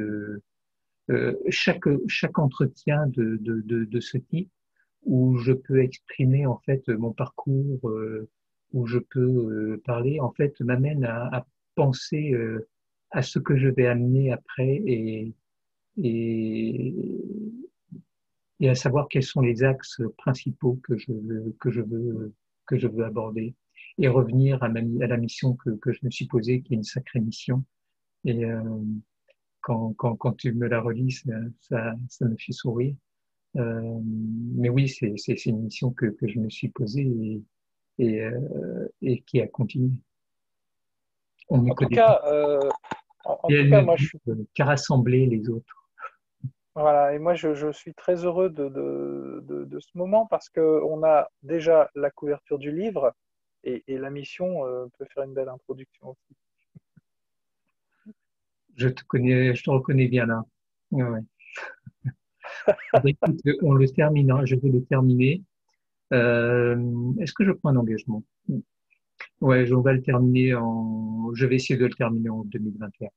chaque entretien de ce type où je peux exprimer en fait mon parcours, où je peux parler, en fait, m'amène à penser à ce que je vais amener après et, et à savoir quels sont les axes principaux que je veux aborder et revenir à la mission que je me suis posée, qui est une sacrée mission. Et quand tu me la relis, ça me fait sourire. Mais oui, c'est une mission que je me suis posée et qui a continué. On n'est En que tout des cas, en et tout elle cas, ne moi je vit suis qu'à rassembler les autres. voilà, et moi je suis très heureux de ce moment parce que on a déjà la couverture du livre et la mission peut faire une belle introduction aussi. Je te reconnais bien là. Ouais, ouais. Bah, écoute, on le termine, hein. Je vais le terminer. Est-ce que je prends un engagement? Ouais, on va le terminer je vais essayer de le terminer en 2021.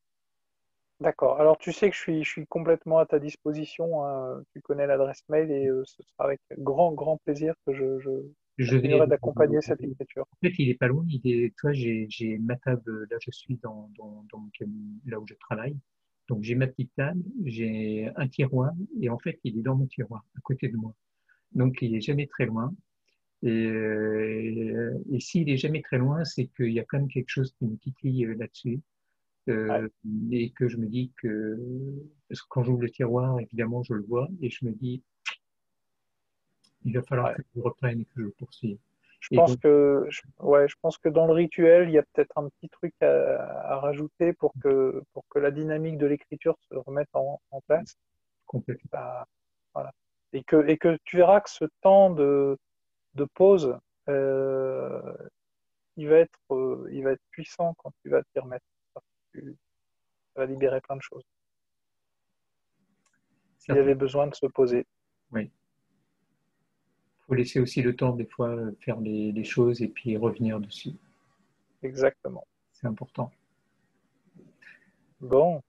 D'accord. Alors tu sais que je suis complètement à ta disposition, hein. Tu connais l'adresse mail et ce sera avec grand grand plaisir que je Je vais, continuerai d'accompagner cette écriture. en fait, il est pas loin. Toi, j'ai ma table. Là, je suis dans mon là où je travaille. Donc, j'ai ma petite table, j'ai un tiroir, et en fait, il est dans mon tiroir, à côté de moi. Donc, il est jamais très loin. Et s'il est jamais très loin, c'est qu'il y a quand même quelque chose qui me titille là-dessus. Ouais, Euh, et que je me dis parce que quand j'ouvre le tiroir, évidemment, je le vois, et je me dis, il va falloir ouais. que je reprenne et que je poursuive. Je Et pense donc, que ouais, je pense que dans le rituel, il y a peut-être un petit truc à rajouter pour que la dynamique de l'écriture se remette en place. complètement. Bah, voilà. Et que tu verras que ce temps de pause, euh, il va être puissant quand tu vas t'y remettre. Parce que ça va libérer plein de choses. Il y Certains, avait besoin de se poser. oui. Faut laisser aussi le temps, des fois, faire les choses et puis revenir dessus. Exactement. C'est important. Bon.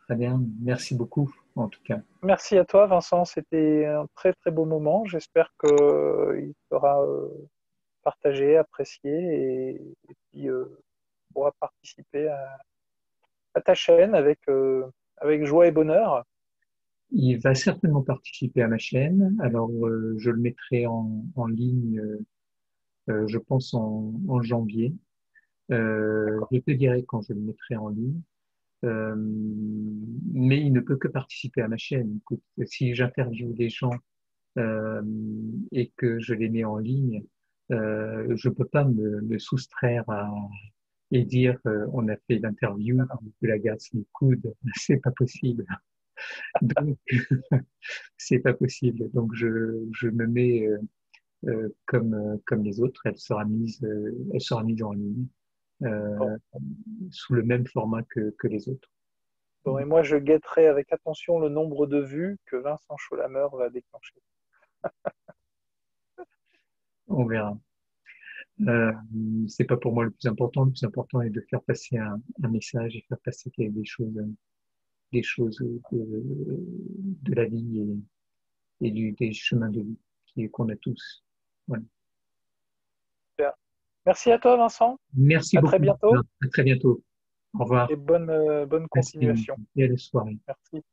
Très bien. Merci beaucoup, en tout cas. Merci à toi, Vincent. C'était un très très beau moment. J'espère qu'il sera partagé, apprécié et puis pourra participer à ta chaîne avec joie et bonheur. Il va certainement participer à ma chaîne. Alors, je le mettrai en ligne, je pense en janvier. D'accord. Je te dirai quand je le mettrai en ligne. Euh, mais il ne peut que participer à ma chaîne. Écoute, si j'interviewe des gens euh, et que je les mets en ligne, je peux pas me soustraire et dire on a fait l'interview Alors, de la gaz le coude. C'est pas possible. Donc, c'est pas possible. Donc, je me mets comme les autres. Elle sera mise en ligne bon. euh, sous le même format que les autres. Bon, et moi, je guetterai avec attention le nombre de vues que Vincent Cholameur va déclencher. On verra. Euh, c'est pas pour moi le plus important. Le plus important est de faire passer un message et faire passer des choses de la vie des chemins de vie qu'on a tous. Voilà. Super. Merci à toi, Vincent. Merci À très beaucoup. bientôt À très bientôt. Au revoir. et bonne Passez une continuation. belle soirée. Merci.